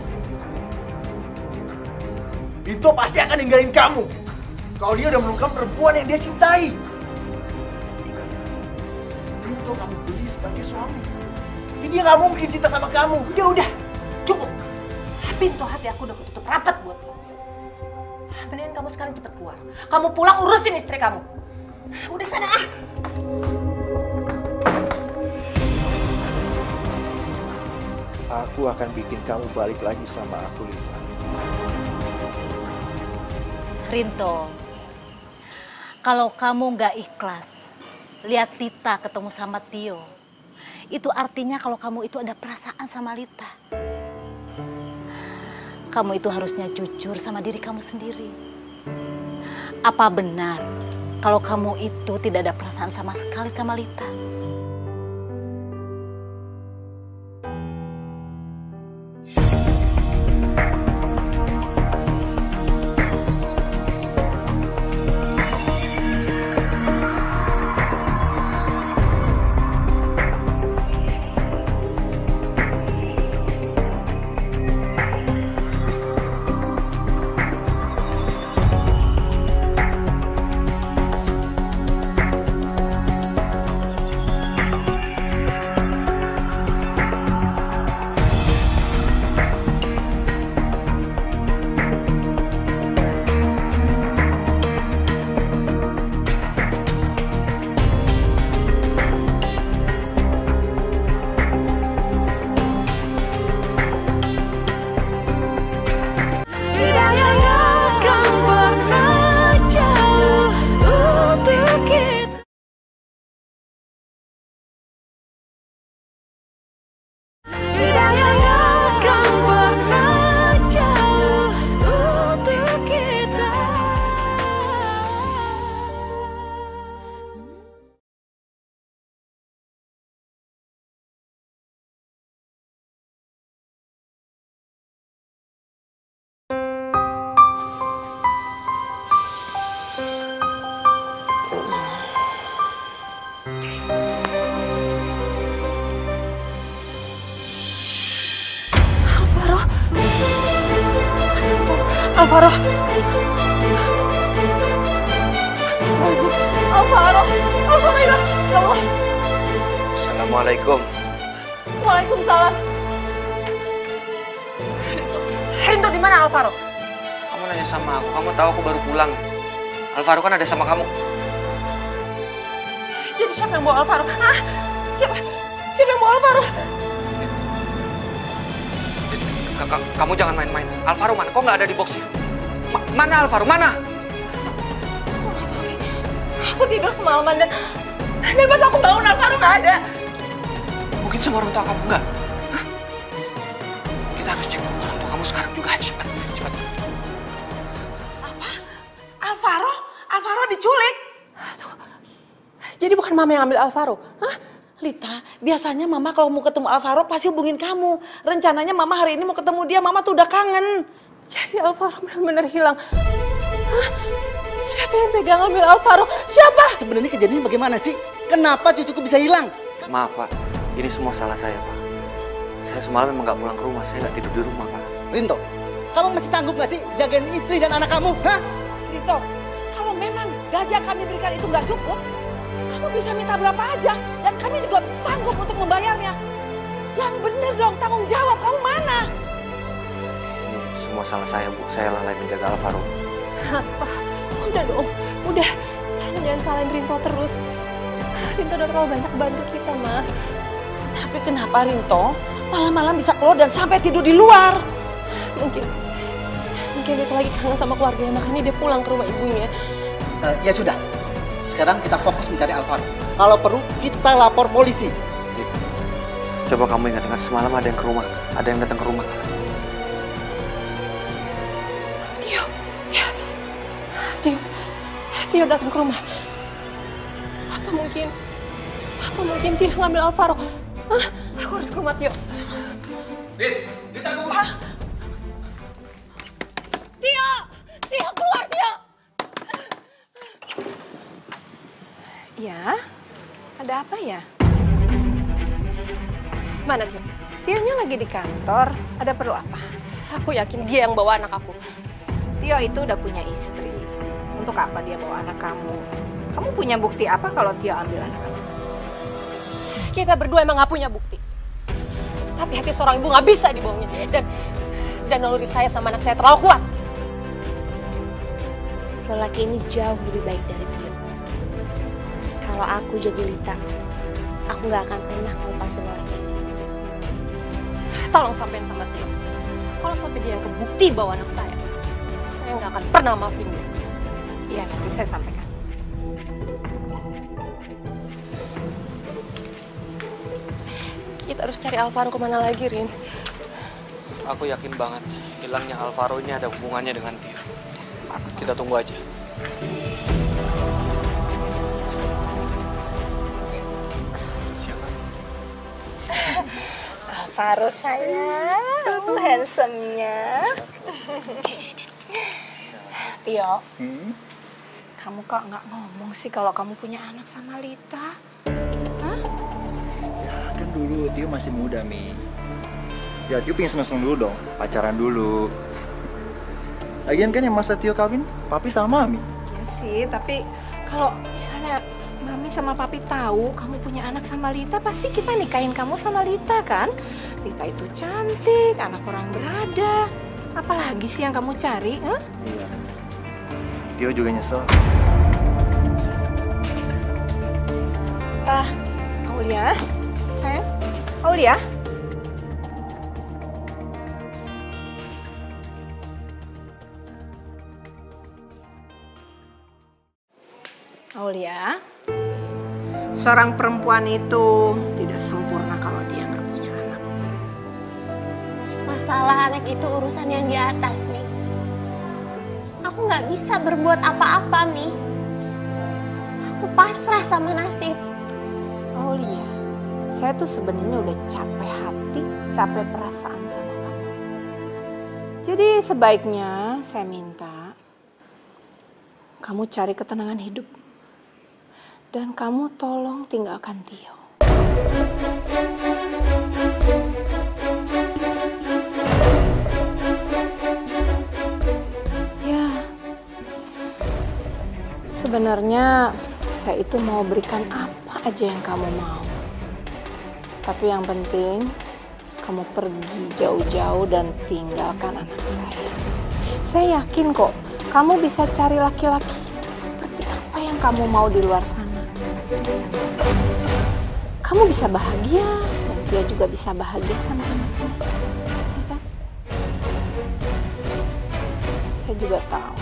Rinto pasti akan ninggalin kamu. Kalau dia udah menemukan perempuan yang dia cintai. Rinto kamu beli sebagai suami. Jadi dia nggak mungkin cinta sama kamu. Udah, cukup. Pintu hati aku udah ketutup rapat buat kamu. Mendingan kamu sekarang cepet keluar. Kamu pulang urusin istri kamu. Udah sana ah. Aku akan bikin kamu balik lagi sama aku, Lita. Rinto, kalau kamu nggak ikhlas lihat Lita ketemu sama Tio, itu artinya kalau kamu itu ada perasaan sama Lita. Kamu itu harusnya jujur sama diri kamu sendiri. Apa benar kalau kamu itu tidak ada perasaan sama sekali sama Lita? Alvaro. Astagfirullahaladzim. Alvaro ya Allah. Assalamualaikum. Waalaikumsalam. Rinto di mana Alvaro? Kamu nanya sama aku, kamu tahu aku baru pulang. Alvaro kan ada sama kamu. Jadi siapa yang bawa Alvaro? Hah? Siapa yang bawa Alvaro? Kamu jangan main-main. Alvaro mana? Kok nggak ada di boxnya? Mana Alvaro? Mana? Aku nggak tahu nih. Aku tidur semalaman dan pas aku bangun Alvaro nggak ada. Mungkin sama orang tua kamu nggak? Hah? Kita harus cek orang tua kamu sekarang juga. Cepat. Apa? Alvaro diculik? Jadi bukan Mama yang ambil Alvaro? Hah? Lita, biasanya Mama kalau mau ketemu Alvaro pasti hubungin kamu. Rencananya Mama hari ini mau ketemu dia, Mama tuh udah kangen. Jadi Alvaro benar-benar hilang. Hah? Siapa yang tega ngambil Alvaro? Siapa? Sebenarnya kejadiannya bagaimana sih? Kenapa cucuku bisa hilang? Maaf Pak, ini semua salah saya Pak. Saya semalam memang nggak pulang ke rumah, saya nggak tidur di rumah Pak. Rinto, kamu masih sanggup nggak sih jagain istri dan anak kamu? Hah? Rinto, kalau memang gaji yang kami berikan itu nggak cukup, kamu bisa minta berapa aja dan kami juga sanggup untuk membayarnya. Yang bener dong, tanggung jawab, kamu mana? Ini semua salah saya Bu, saya lalai menjaga Alvaro. Apa? Udah dong, udah. Tolong jangan salahin Rinto terus. Rinto udah terlalu banyak bantu kita, Ma. Tapi kenapa Rinto malam-malam bisa keluar dan sampai tidur di luar? Mungkin Rinto lagi kangen sama keluarganya, makanya dia pulang ke rumah ibunya. Ya sudah, sekarang kita fokus mencari Alvaro. Kalau perlu kita lapor polisi. Coba kamu ingat-ingat semalam ada yang ke rumah, ada yang datang ke rumah. Tio, ya, Tio datang ke rumah. Apa mungkin Tio ngambil Alvaro? Hah? Aku harus ke rumah Tio. Dit, aku. Tio, keluar, Tio! Ya, ada apa ya? Mana, Tio? Tionya lagi di kantor, ada perlu apa? Aku yakin dia yang bawa anak aku. Tio itu udah punya istri. Untuk apa dia bawa anak kamu? Kamu punya bukti apa kalau Tio ambil anak kamu? Kita berdua emang gak punya bukti. Tapi hati seorang ibu gak bisa dibohongin. Dan naluri saya sama anak saya terlalu kuat. Lelaki ini jauh lebih baik dari Tio. Kalau aku jadi Lita, aku gak akan pernah melupakan lelaki ini. Tolong sampein sama Tio. Kalau sampai dia yang kebukti bawa anak saya gak akan pernah maafin dia. Iya, nanti saya sampaikan. Kita harus cari Alvaro kemana lagi, Rin? Aku yakin banget hilangnya Alvaro ini ada hubungannya dengan Tio. Kita tunggu aja. Siapa? Alvaro sayang, handsome-nya. Tio, kamu kok nggak ngomong sih kalau kamu punya anak sama Lita? Hah? Ya kan dulu Tio masih muda, Mi. Ya Tio pengen seneng-seneng dulu dong, pacaran dulu. Lagian kan yang masa Tio kawin, papi sama Mami. Ya sih, tapi kalau misalnya Mami sama Papi tahu kamu punya anak sama Lita, pasti kita nikahin kamu sama Lita kan? Lita itu cantik, anak orang berada. Apalagi sih yang kamu cari? Huh? Iya. Tio juga nyesel. Aulia, sayang, Aulia. Aulia, seorang perempuan itu tidak sempurna kalau dia nggak punya anak. Masalah anak itu urusan yang di atas, Mi. Aku nggak bisa berbuat apa-apa, Mi. Aku pasrah sama nasib. Aulia, saya tuh sebenarnya udah capek hati, capek perasaan sama kamu. Jadi sebaiknya saya minta kamu cari ketenangan hidup. Dan kamu tolong tinggalkan Tio. Ya, sebenarnya saya itu mau berikan apa aja yang kamu mau. Tapi yang penting, kamu pergi jauh-jauh dan tinggalkan anak saya. Saya yakin kok, kamu bisa cari laki-laki seperti apa yang kamu mau di luar sana. Kamu bisa bahagia dan dia juga bisa bahagia sama anaknya, ya kan? Saya juga tahu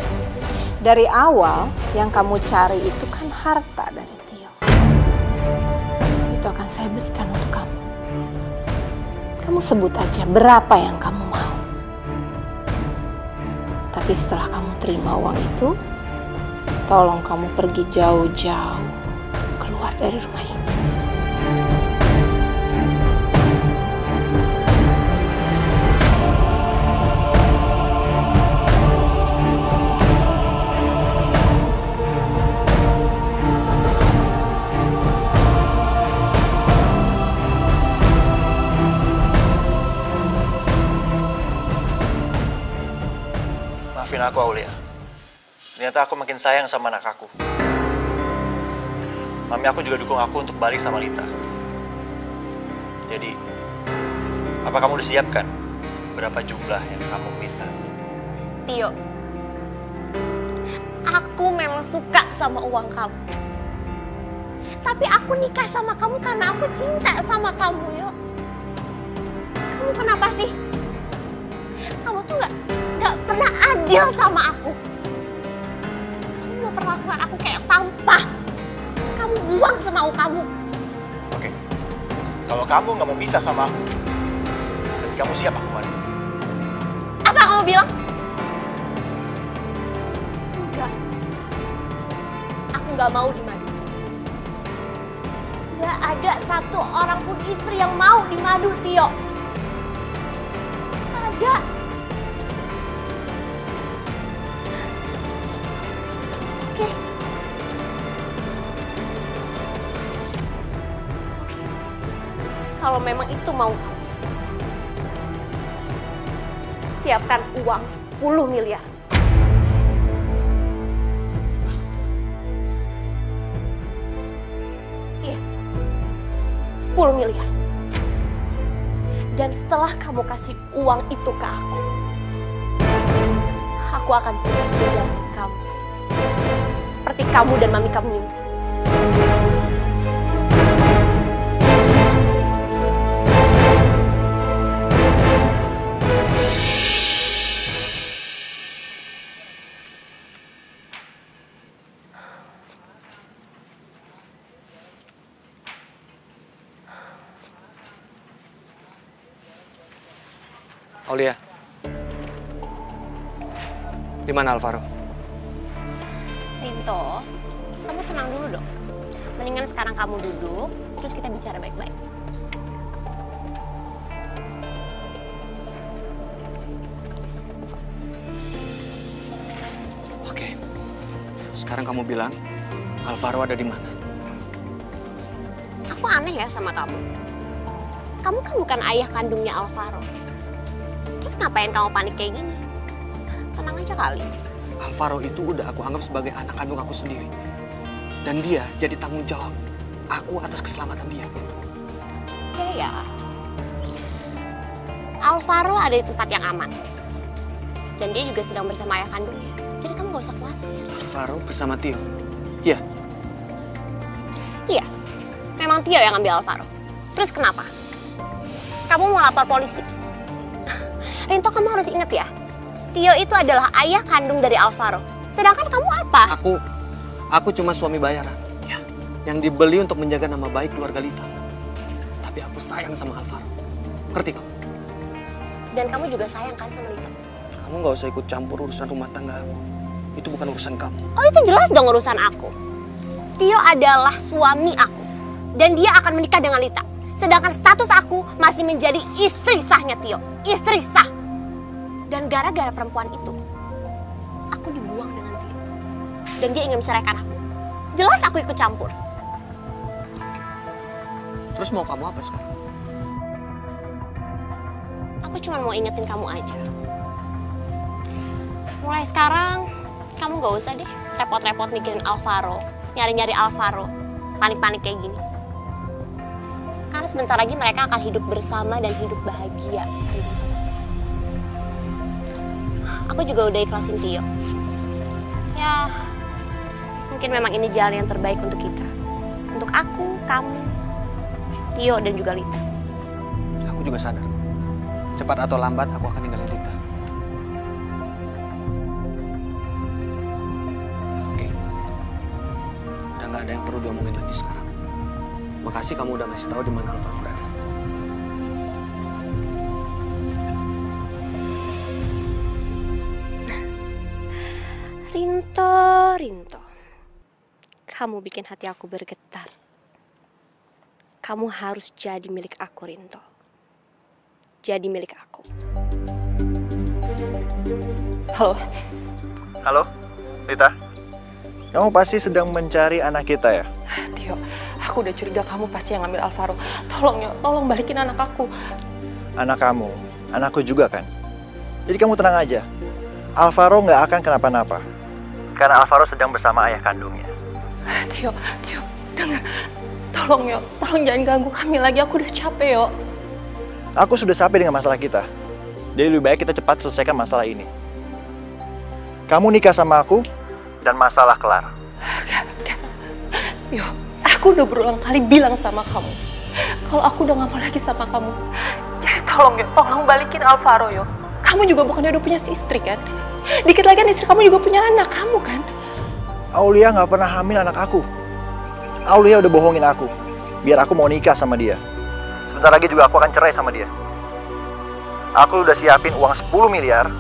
dari awal yang kamu cari itu kan harta dari Tio. Itu akan saya berikan untuk kamu. Kamu sebut aja berapa yang kamu mau. Tapi setelah kamu terima uang itu, tolong kamu pergi jauh-jauh keluar dari rumah ini. Maafin aku, Aulia. Ternyata aku makin sayang sama anak aku. Mami aku juga dukung aku untuk balik sama Lita. Jadi, apa kamu udah siapkan berapa jumlah yang kamu minta? Tio, aku memang suka sama uang kamu. Tapi aku nikah sama kamu karena aku cinta sama kamu, Yo. Kamu kenapa sih? Kamu tuh gak pernah adil sama aku. Kamu memperlakukan aku kayak sampah. Kamu buang semau kamu. Oke, kalau kamu nggak mau pisah sama aku, berarti kamu siap aku mandi. Apa kamu bilang? Enggak. Aku nggak mau dimadu. Nggak ada satu orang pun istri yang mau dimadu, Tio. Nggak ada. Kalau memang itu mau kamu, siapkan uang 10 miliar. Iya, 10 miliar. Dan setelah kamu kasih uang itu ke aku akan tidak meninggalkan kamu. Seperti kamu dan mami kamu minta. Aulia, di mana Alvaro? Rinto, kamu tenang dulu dong. Mendingan sekarang kamu duduk, terus kita bicara baik-baik. Oke, sekarang kamu bilang Alvaro ada di mana? Aku aneh ya sama kamu. Kamu kan bukan ayah kandungnya Alvaro. Terus ngapain kamu panik kayak gini? Tenang aja kali. Alvaro itu udah aku anggap sebagai anak kandung aku sendiri. Dan dia jadi tanggung jawab aku atas keselamatan dia. Ya. Alvaro ada di tempat yang aman. Dan dia juga sedang bersama ayah kandungnya. Jadi kamu gak usah khawatir. Alvaro bersama Tio? Iya? Iya. Memang Tio yang ambil Alvaro. Terus kenapa? Kamu mau lapor polisi? Rinto, kamu harus ingat ya. Tio itu adalah ayah kandung dari Alvaro. Sedangkan kamu apa? Aku cuma suami bayaran. Ya. Yang dibeli untuk menjaga nama baik keluarga Lita. Tapi aku sayang sama Alvaro. Ngerti kamu? Dan kamu juga sayang kan sama Lita? Kamu gak usah ikut campur urusan rumah tangga aku. Itu bukan urusan kamu. Oh, itu jelas dong urusan aku. Tio adalah suami aku. Dan dia akan menikah dengan Lita. Sedangkan status aku masih menjadi istri sahnya Tio. Istri sah. Dan gara-gara perempuan itu, aku dibuang dengan Tio. Dan dia ingin menceraikan aku. Jelas aku ikut campur. Terus mau kamu apa sekarang? Aku cuma mau ingetin kamu aja. Mulai sekarang, kamu gak usah deh repot-repot mikirin Alvaro. Nyari-nyari Alvaro. Panik-panik kayak gini. Karena sebentar lagi mereka akan hidup bersama dan hidup bahagia. Aku juga udah ikhlasin Tio. Ya, mungkin memang ini jalan yang terbaik untuk kita. Untuk aku, kamu, Tio, dan juga Lita. Aku juga sadar. Cepat atau lambat aku akan ninggalin Lita. Oke. Udah gak ada yang perlu diomongin lagi sekarang. Makasih kamu udah ngasih tahu di mana Alvaro berada. Rinto. Kamu bikin hati aku bergetar. Kamu harus jadi milik aku, Rinto. Jadi milik aku. Halo, Lita. Kamu pasti sedang mencari anak kita ya? Tio, aku udah curiga kamu pasti yang ngambil Alvaro. Tolong balikin anak aku. Anak kamu, anakku juga kan? Jadi kamu tenang aja. Alvaro nggak akan kenapa-napa. Karena Alvaro sedang bersama ayah kandungnya. Tio, dengar. Tolong jangan ganggu kami lagi. Aku udah capek, yo. Aku sudah capek dengan masalah kita. Jadi lebih baik kita cepat selesaikan masalah ini. Kamu nikah sama aku, dan masalah kelar. Gak. Yo, aku udah berulang kali bilang sama kamu. Kalau aku udah gak mau lagi sama kamu. Jadi tolong balikin Alvaro, yo. Kamu juga bukannya udah punya istri kan? Dikit lagi kan istri kamu juga punya anak kamu kan? Aulia gak pernah hamil anak aku. Aulia udah bohongin aku. Biar aku mau nikah sama dia. Sebentar lagi juga aku akan cerai sama dia. Aku udah siapin uang 10 miliar.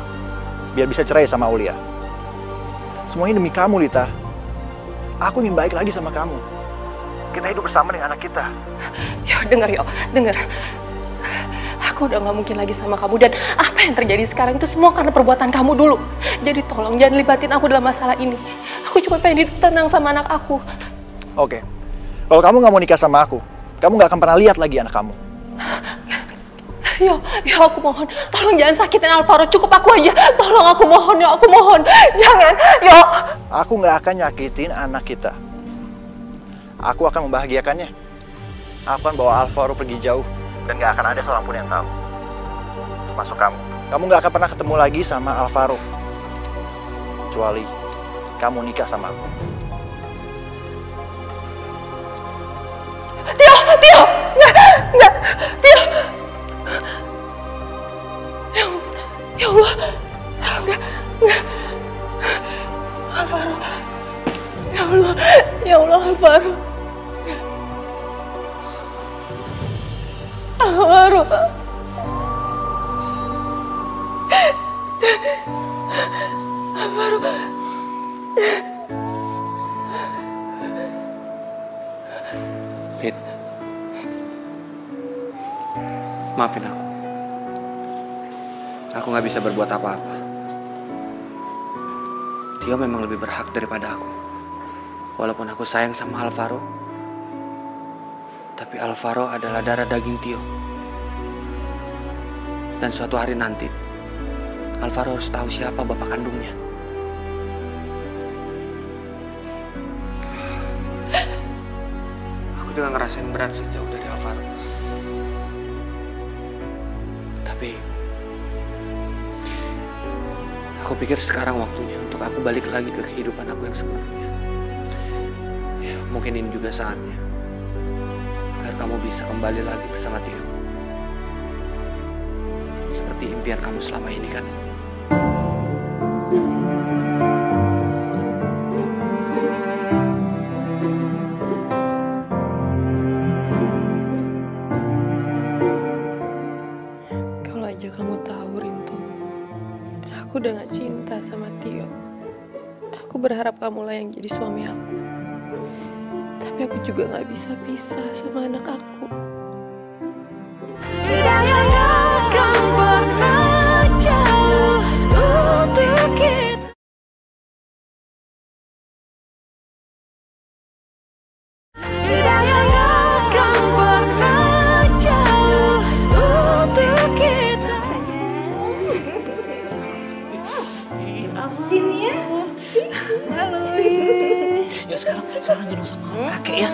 Biar bisa cerai sama Aulia. Semuanya demi kamu, Lita. Aku ingin baik lagi sama kamu. Kita hidup bersama dengan anak kita. Yo, denger. Aku udah gak mungkin lagi sama kamu. Dan apa yang terjadi sekarang itu semua karena perbuatan kamu dulu. Jadi tolong jangan libatin aku dalam masalah ini. Aku cuma pengen tenang sama anak aku. Oke. Kalau kamu gak mau nikah sama aku, kamu gak akan pernah lihat lagi anak kamu. Yo, aku mohon, tolong jangan sakitin Alvaro, cukup aku aja. Tolong, aku mohon, yo, aku mohon. Jangan, yo. Aku nggak akan nyakitin anak kita. Aku akan membahagiakannya. Aku akan bawa Alvaro pergi jauh. Dan nggak akan ada seorang pun yang tahu. Termasuk kamu. Kamu nggak akan pernah ketemu lagi sama Alvaro. Kecuali kamu nikah sama aku. Tio! Nggak, Tio! Ya Allah, enggak. Alvaro. Ya Allah, Alvaro. Alvaro. Lid, maafin aku. Aku nggak bisa berbuat apa-apa. Tio memang lebih berhak daripada aku. Walaupun aku sayang sama Alvaro, tapi Alvaro adalah darah daging Tio. Dan suatu hari nanti, Alvaro harus tahu siapa bapak kandungnya. Aku juga ngerasain berat sih jauh dari Alvaro. Tapi aku pikir sekarang waktunya untuk aku balik lagi ke kehidupan aku yang sebelumnya. Ya, mungkin ini juga saatnya agar kamu bisa kembali lagi bersama Tio. Seperti impian kamu selama ini kan? Kalau aja kamu tahu, Rinto, aku udah gak cinta sama Tio. Aku berharap kamulah yang jadi suami aku. Tapi aku juga gak bisa pisah sama anak aku. Tidak yang akan pernah jauh untuk kita. Tidak yang akan pernah jauh untuk kita. Asin ya. Halo. Ya sekarang gendong sama kakek ya.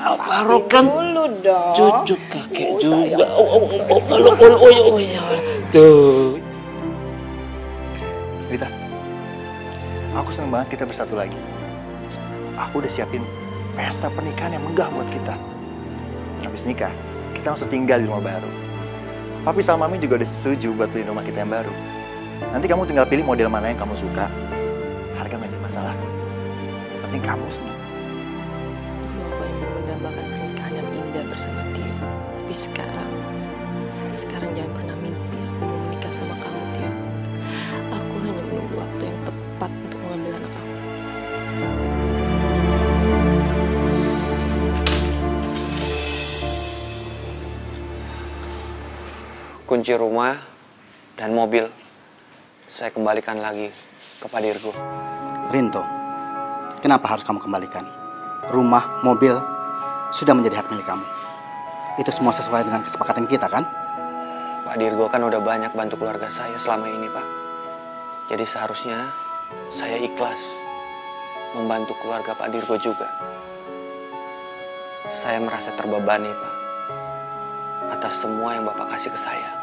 Alvaro kan Dulu dong. cucu kakek juga. Oh, ya. Tuh. Rita, aku seneng banget kita bersatu lagi. Aku udah siapin pesta pernikahan yang megah buat kita. Habis nikah, kita langsung tinggal di rumah baru. Papi sama Mami juga udah setuju buat beli rumah kita yang baru. Nanti kamu tinggal pilih model mana yang kamu suka. Harga nggak jadi masalah. Penting kamu senang. Dulu aku yang mendambakan pernikahan yang indah bersama Tio. Tapi sekarang jangan pernah mimpi aku mau menikah sama kamu, Tio. Aku hanya menunggu waktu yang tepat untuk mengambil anak aku. Kunci rumah dan mobil saya kembalikan lagi ke Pak Dirgo. Rinto, kenapa harus kamu kembalikan? Rumah, mobil, sudah menjadi hak milik kamu. Itu semua sesuai dengan kesepakatan kita, kan? Pak Dirgo kan udah banyak bantu keluarga saya selama ini, Pak. Jadi seharusnya saya ikhlas membantu keluarga Pak Dirgo juga. Saya merasa terbebani, Pak, atas semua yang Bapak kasih ke saya.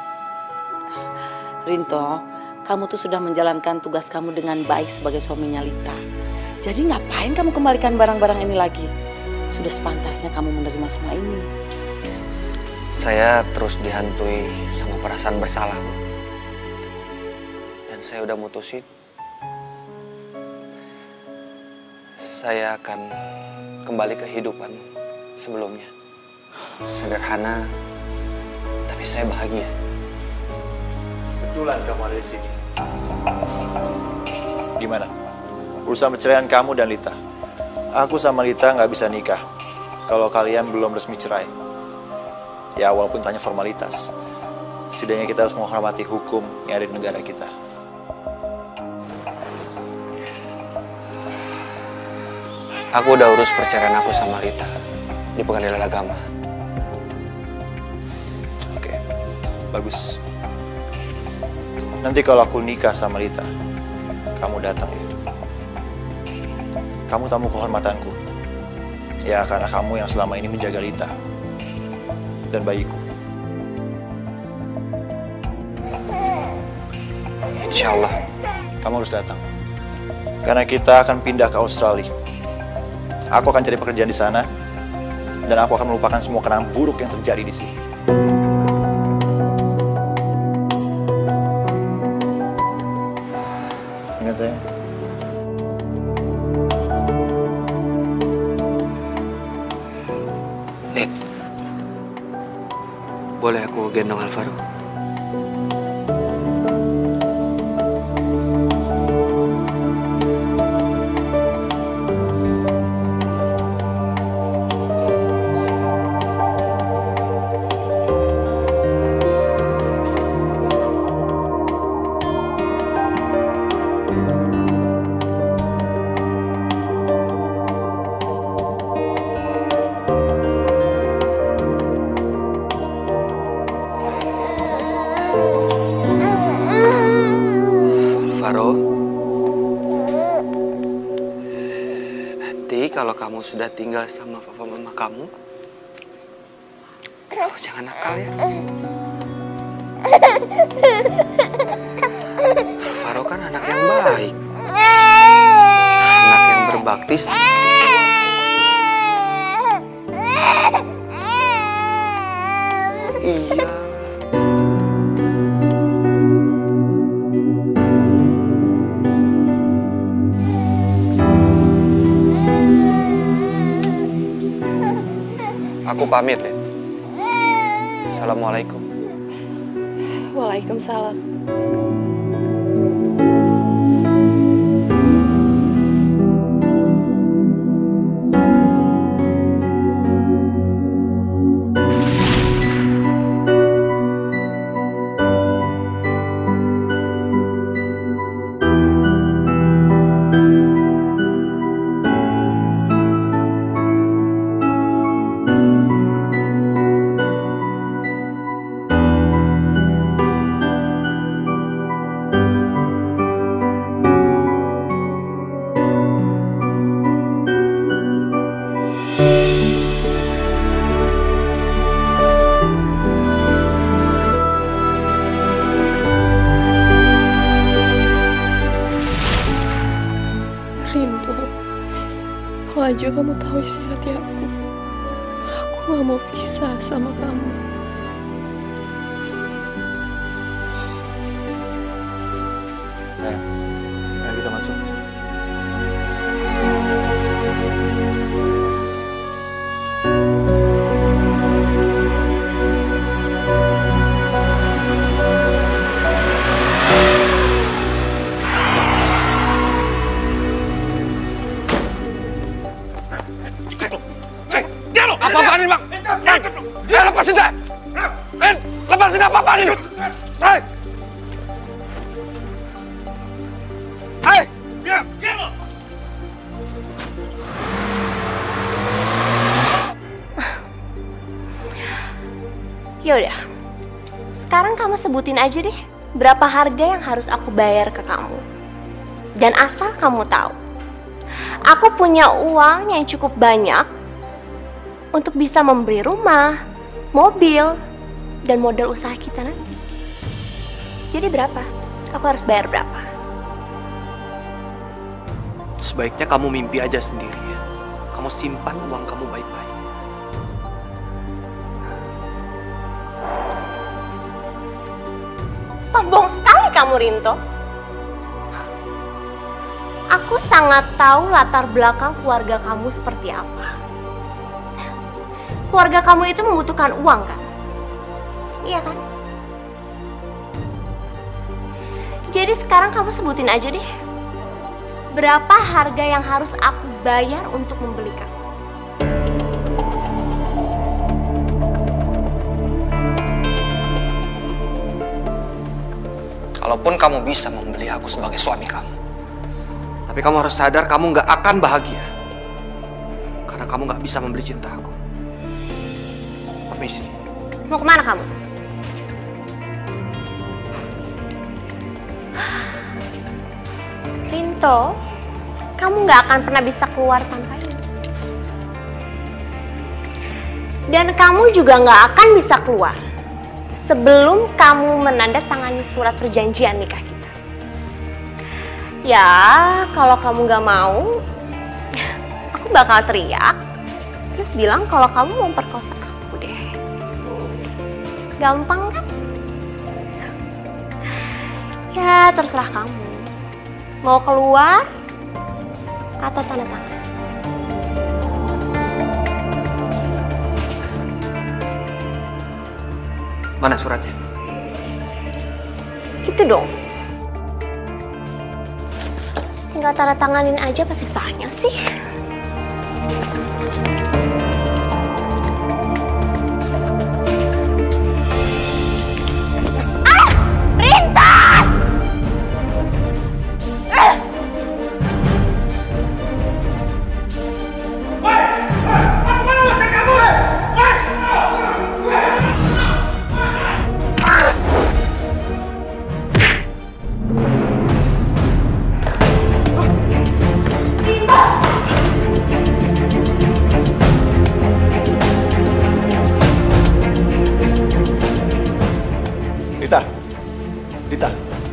Rinto, kamu tuh sudah menjalankan tugas kamu dengan baik sebagai suaminya Lita. Jadi ngapain kamu kembalikan barang-barang ini lagi? Sudah sepantasnya kamu menerima semua ini. Saya terus dihantui sama perasaan bersalah, Bu. Dan saya udah mutusin. Saya akan kembali ke kehidupan sebelumnya. Sederhana, tapi saya bahagia. Kebetulan kamu ada di sini. Gimana? Urusan perceraian kamu dan Lita. Aku sama Lita nggak bisa nikah kalau kalian belum resmi cerai. Ya walaupun tanya formalitas. Setidaknya kita harus menghormati hukum yang ada di negara kita. Aku udah urus perceraian aku sama Lita di Pengadilan Agama. Oke. Bagus. Nanti kalau aku nikah sama Lita, kamu datang ya. Kamu tamu kehormatanku. Ya, karena kamu yang selama ini menjaga Lita dan bayiku. Insya Allah. Kamu harus datang. Karena kita akan pindah ke Australia. Aku akan cari pekerjaan di sana. Dan aku akan melupakan semua kenangan buruk yang terjadi di sini. Ingat saya. Lid, boleh aku gendong Alvaro? Kalau kamu sudah tinggal sama papa mama kamu, jangan nakal ya. Alvaro kan anak yang baik, anak yang berbakti. Iya. Aku pamit, Lid. Assalamualaikum. Waalaikumsalam. Kalau aja kamu tahu isi hati aku gak mau pisah sama kamu. Sayang, ayo kita masuk. Apa-apaan ini, Bang? Lepasin saya! Lepasin apa-apaan ini? Hei! Hei! Yaudah, sekarang kamu sebutin aja deh berapa harga yang harus aku bayar ke kamu. Dan asal kamu tahu, aku punya uang yang cukup banyak untuk bisa membeli rumah, mobil, dan modal usaha kita nanti. Jadi berapa? Aku harus bayar berapa? Sebaiknya kamu mimpi aja sendiri ya. Kamu simpan uang kamu baik-baik. Sombong sekali kamu, Rinto. Aku sangat tahu latar belakang keluarga kamu seperti apa. Keluarga kamu itu membutuhkan uang, kan? Iya kan? Jadi sekarang kamu sebutin aja deh, berapa harga yang harus aku bayar untuk membeli kamu? Kalaupun kamu bisa membeli aku sebagai suami kamu, tapi kamu harus sadar kamu nggak akan bahagia. Karena kamu nggak bisa membeli cinta aku. Permisi. Mau kemana kamu? Rinto, kamu nggak akan pernah bisa keluar tanpa ini. Dan kamu juga nggak akan bisa keluar sebelum kamu menandatangani surat perjanjian nikah kita. Ya, kalau kamu nggak mau, aku bakal teriak, terus bilang kalau kamu mau memperkosa aku deh. Gampang kan? Ya, terserah kamu. Mau keluar atau tanda tangan? Mana suratnya? Itu dong. Tinggal tanda tanganin aja, apa susahnya sih?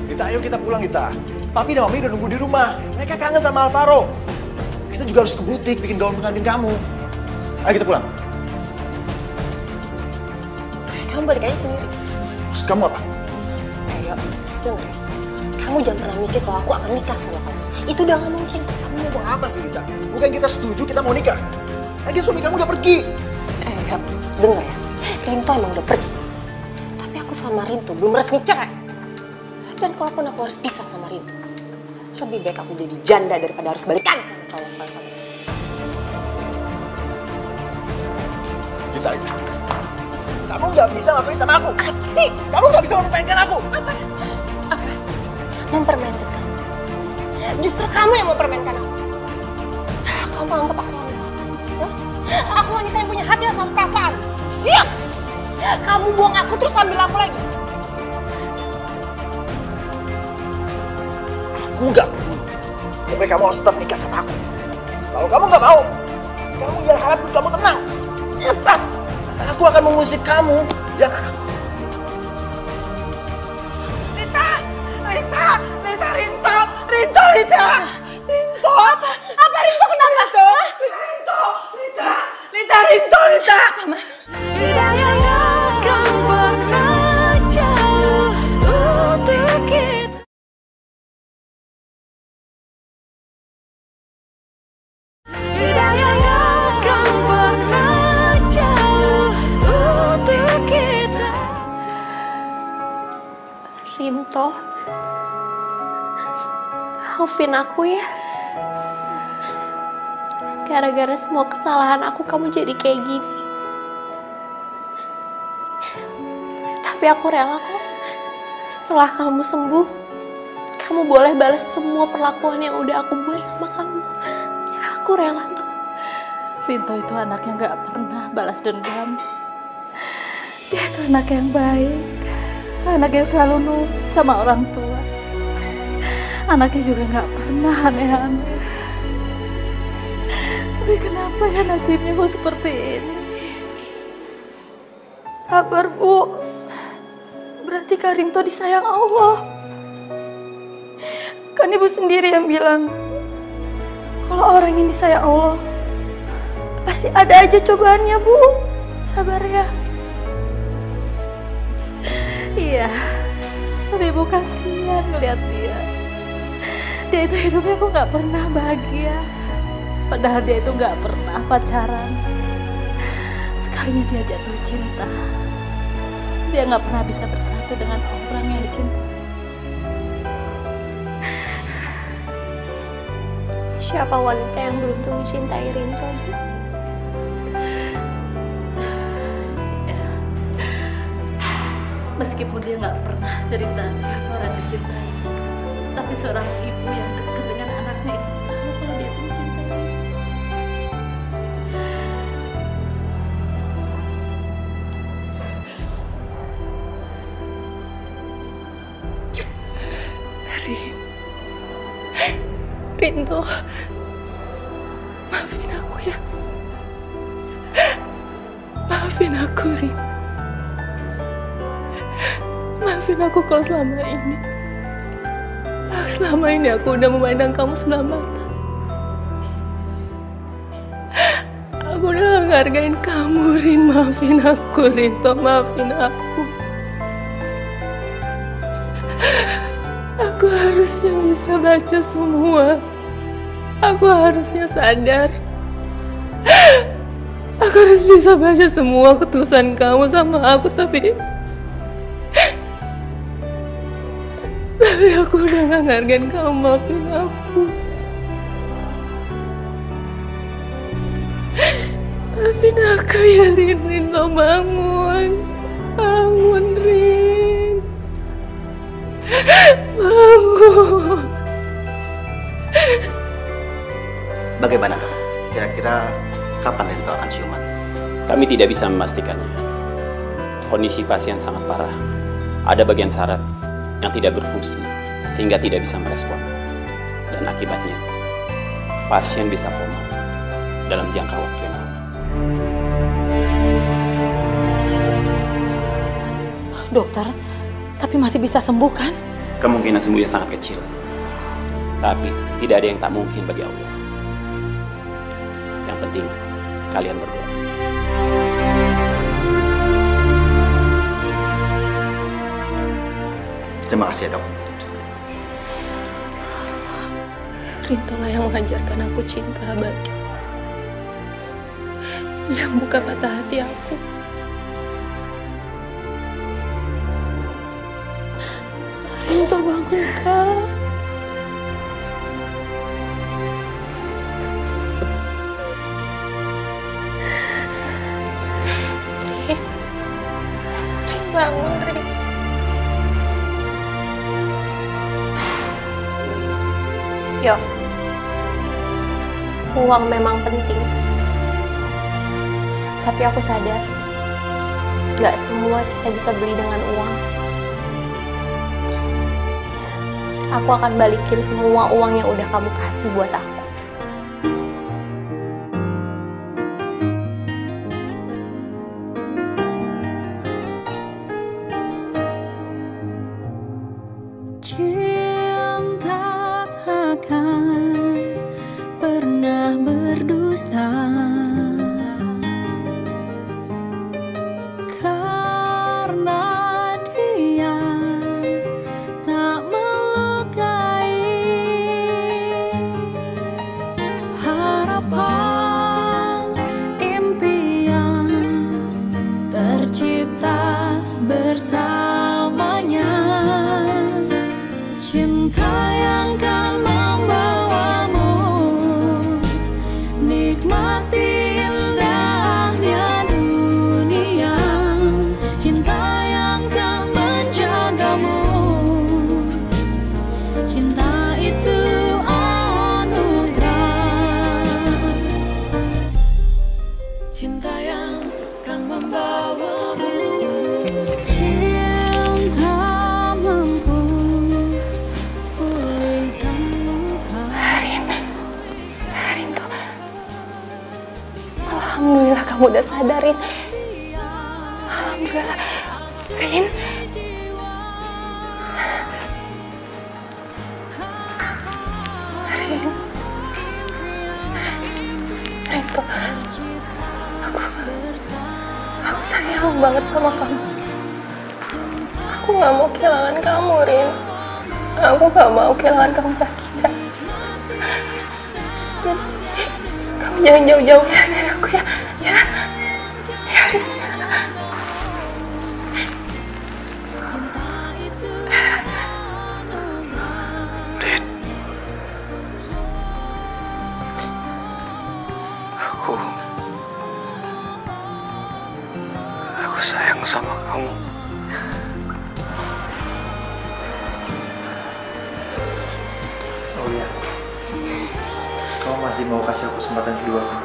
Lita, ayo kita pulang, Lita. Papi dan Mami udah nunggu di rumah. Mereka kangen sama Alvaro. Kita juga harus ke butik bikin gaun pengantin kamu. Ayo kita pulang. Kamu balik aja sendiri. Maksud kamu apa? Ayo, denger. Kamu jangan pernah mikir kalau aku akan nikah sama kamu. Itu udah gak mungkin. Kamu ngomong apa sih, Lita? Bukan kita setuju kita mau nikah. Lagi suami kamu udah pergi. Denger ya. Rinto emang udah pergi. Tapi aku sama Rinto belum resmi cerai. Dan kalaupun aku harus pisah sama Rinto, lebih baik aku jadi janda daripada harus balikan sama cowok kayak kamu. Lita, kamu nggak bisa ngelakuin sama aku. Apa sih? Kamu nggak bisa mempermainkan aku. Apa? Mempermainkan kamu? Justru kamu yang mempermainkan aku. Kamu anggap aku wanita apa? Aku wanita yang punya hati sama perasaan. Diam! Kamu buang aku terus ambil aku lagi. Aku nggak peduli. Tapi kamu harus tetap nikah sama aku. Kalau kamu nggak mau, kamu jangan harap kamu tenang. Lepas. Aku akan mengusik kamu dan anakku. Rinto, apa Rinto kenapa? Rinto. Tidak akan pernah jauh untuk kita. Tidak akan pernah jauh untuk kita. Rinto, maafin aku ya. Gara-gara semua kesalahan aku, kamu jadi kayak gini. Tapi aku rela kok. Setelah kamu sembuh, kamu boleh balas semua perlakuan yang udah aku buat sama kamu. Aku rela tuh. Rinto itu anak yang gak pernah balas dendam. Dia itu anak yang baik, anak yang selalu nurut sama orang tua. Anaknya juga gak pernah aneh-aneh. Tapi kenapa ya nasibnya kok seperti ini? Sabar, Bu. Berarti Kak Rinto disayang Allah. Kan Ibu sendiri yang bilang, kalau orang yang disayang Allah, pasti ada aja cobaannya, Bu. Sabar ya. Iya, tapi Ibu kasihan ngeliat dia. Dia itu hidupnya kok gak pernah bahagia. Padahal dia itu gak pernah pacaran. Sekalinya dia jatuh cinta, dia gak pernah bisa bersatu dengan orang yang dicintai. Siapa wanita yang beruntung dicintai Rinto, Bu? Ya. Meskipun dia gak pernah cerita siapa orang yang dicintai, tapi seorang ibu yang dekat dengan anaknya itu tahu kalau dia itu mencintai. Rinto, maafin aku ya. Maafin aku, Rin. Maafin aku kalau selama ini aku udah memandang kamu sebelah mata. Aku udah gak ngargain kamu, Rin. Maafin aku, Rinto. Maafin aku. Aku harusnya bisa baca semua. Aku harusnya sadar. Aku harus bisa baca semua ketulusan kamu sama aku, tapi aku udah gak ngargain kamu. Maafin aku. Maafin aku ya, Rin. Rinto, bangun. Bangun, Rin. Bangun. Bagaimana, Dok? Kira-kira kapan Rinto akan siuman? Kami tidak bisa memastikannya. Kondisi pasien sangat parah. Ada bagian saraf yang tidak berfungsi sehingga tidak bisa merespon. Dan akibatnya, pasien bisa koma dalam jangka waktu yang lama. Dokter, tapi masih bisa sembuh kan? Kemungkinan sembuhnya sangat kecil. Tapi tidak ada yang tak mungkin bagi Allah. Yang penting, kalian berdoa. Terima kasih ya, Dok. Rinto lah yang mengajarkan aku cinta abadi. Yang buka mata hati aku. Rinto, bangun, Kak. Bangun, Rin. Yo, uang memang penting. Tapi aku sadar, gak semua kita bisa beli dengan uang. Aku akan balikin semua uang yang udah kamu kasih buat aku. Cinta takkan pernah berdusta, karena dia tak melukai. Harapan impian tercipta bersamanya. Cinta yang kan membawamu nikmati indahnya dunia. Cinta yang kan menjagamu. Cinta itu anugerah. Cinta yang kan membawamu. Cinta mampu Alhamdulillah kamu udah sadarin. Alhamdulillah. Rin. Rinto. Aku sayang banget sama kamu. Aku gak mau kehilangan kamu, Rin. Aku gak mau kehilangan kamu lagi. Kamu jangan jauh-jauh ya dari aku ya. Ya. Ya, Rin. Rin. Aku sayang sama kamu. Oh iya. Kamu masih mau kasih aku kesempatan kedua kan?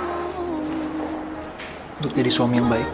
Untuk jadi suami yang baik.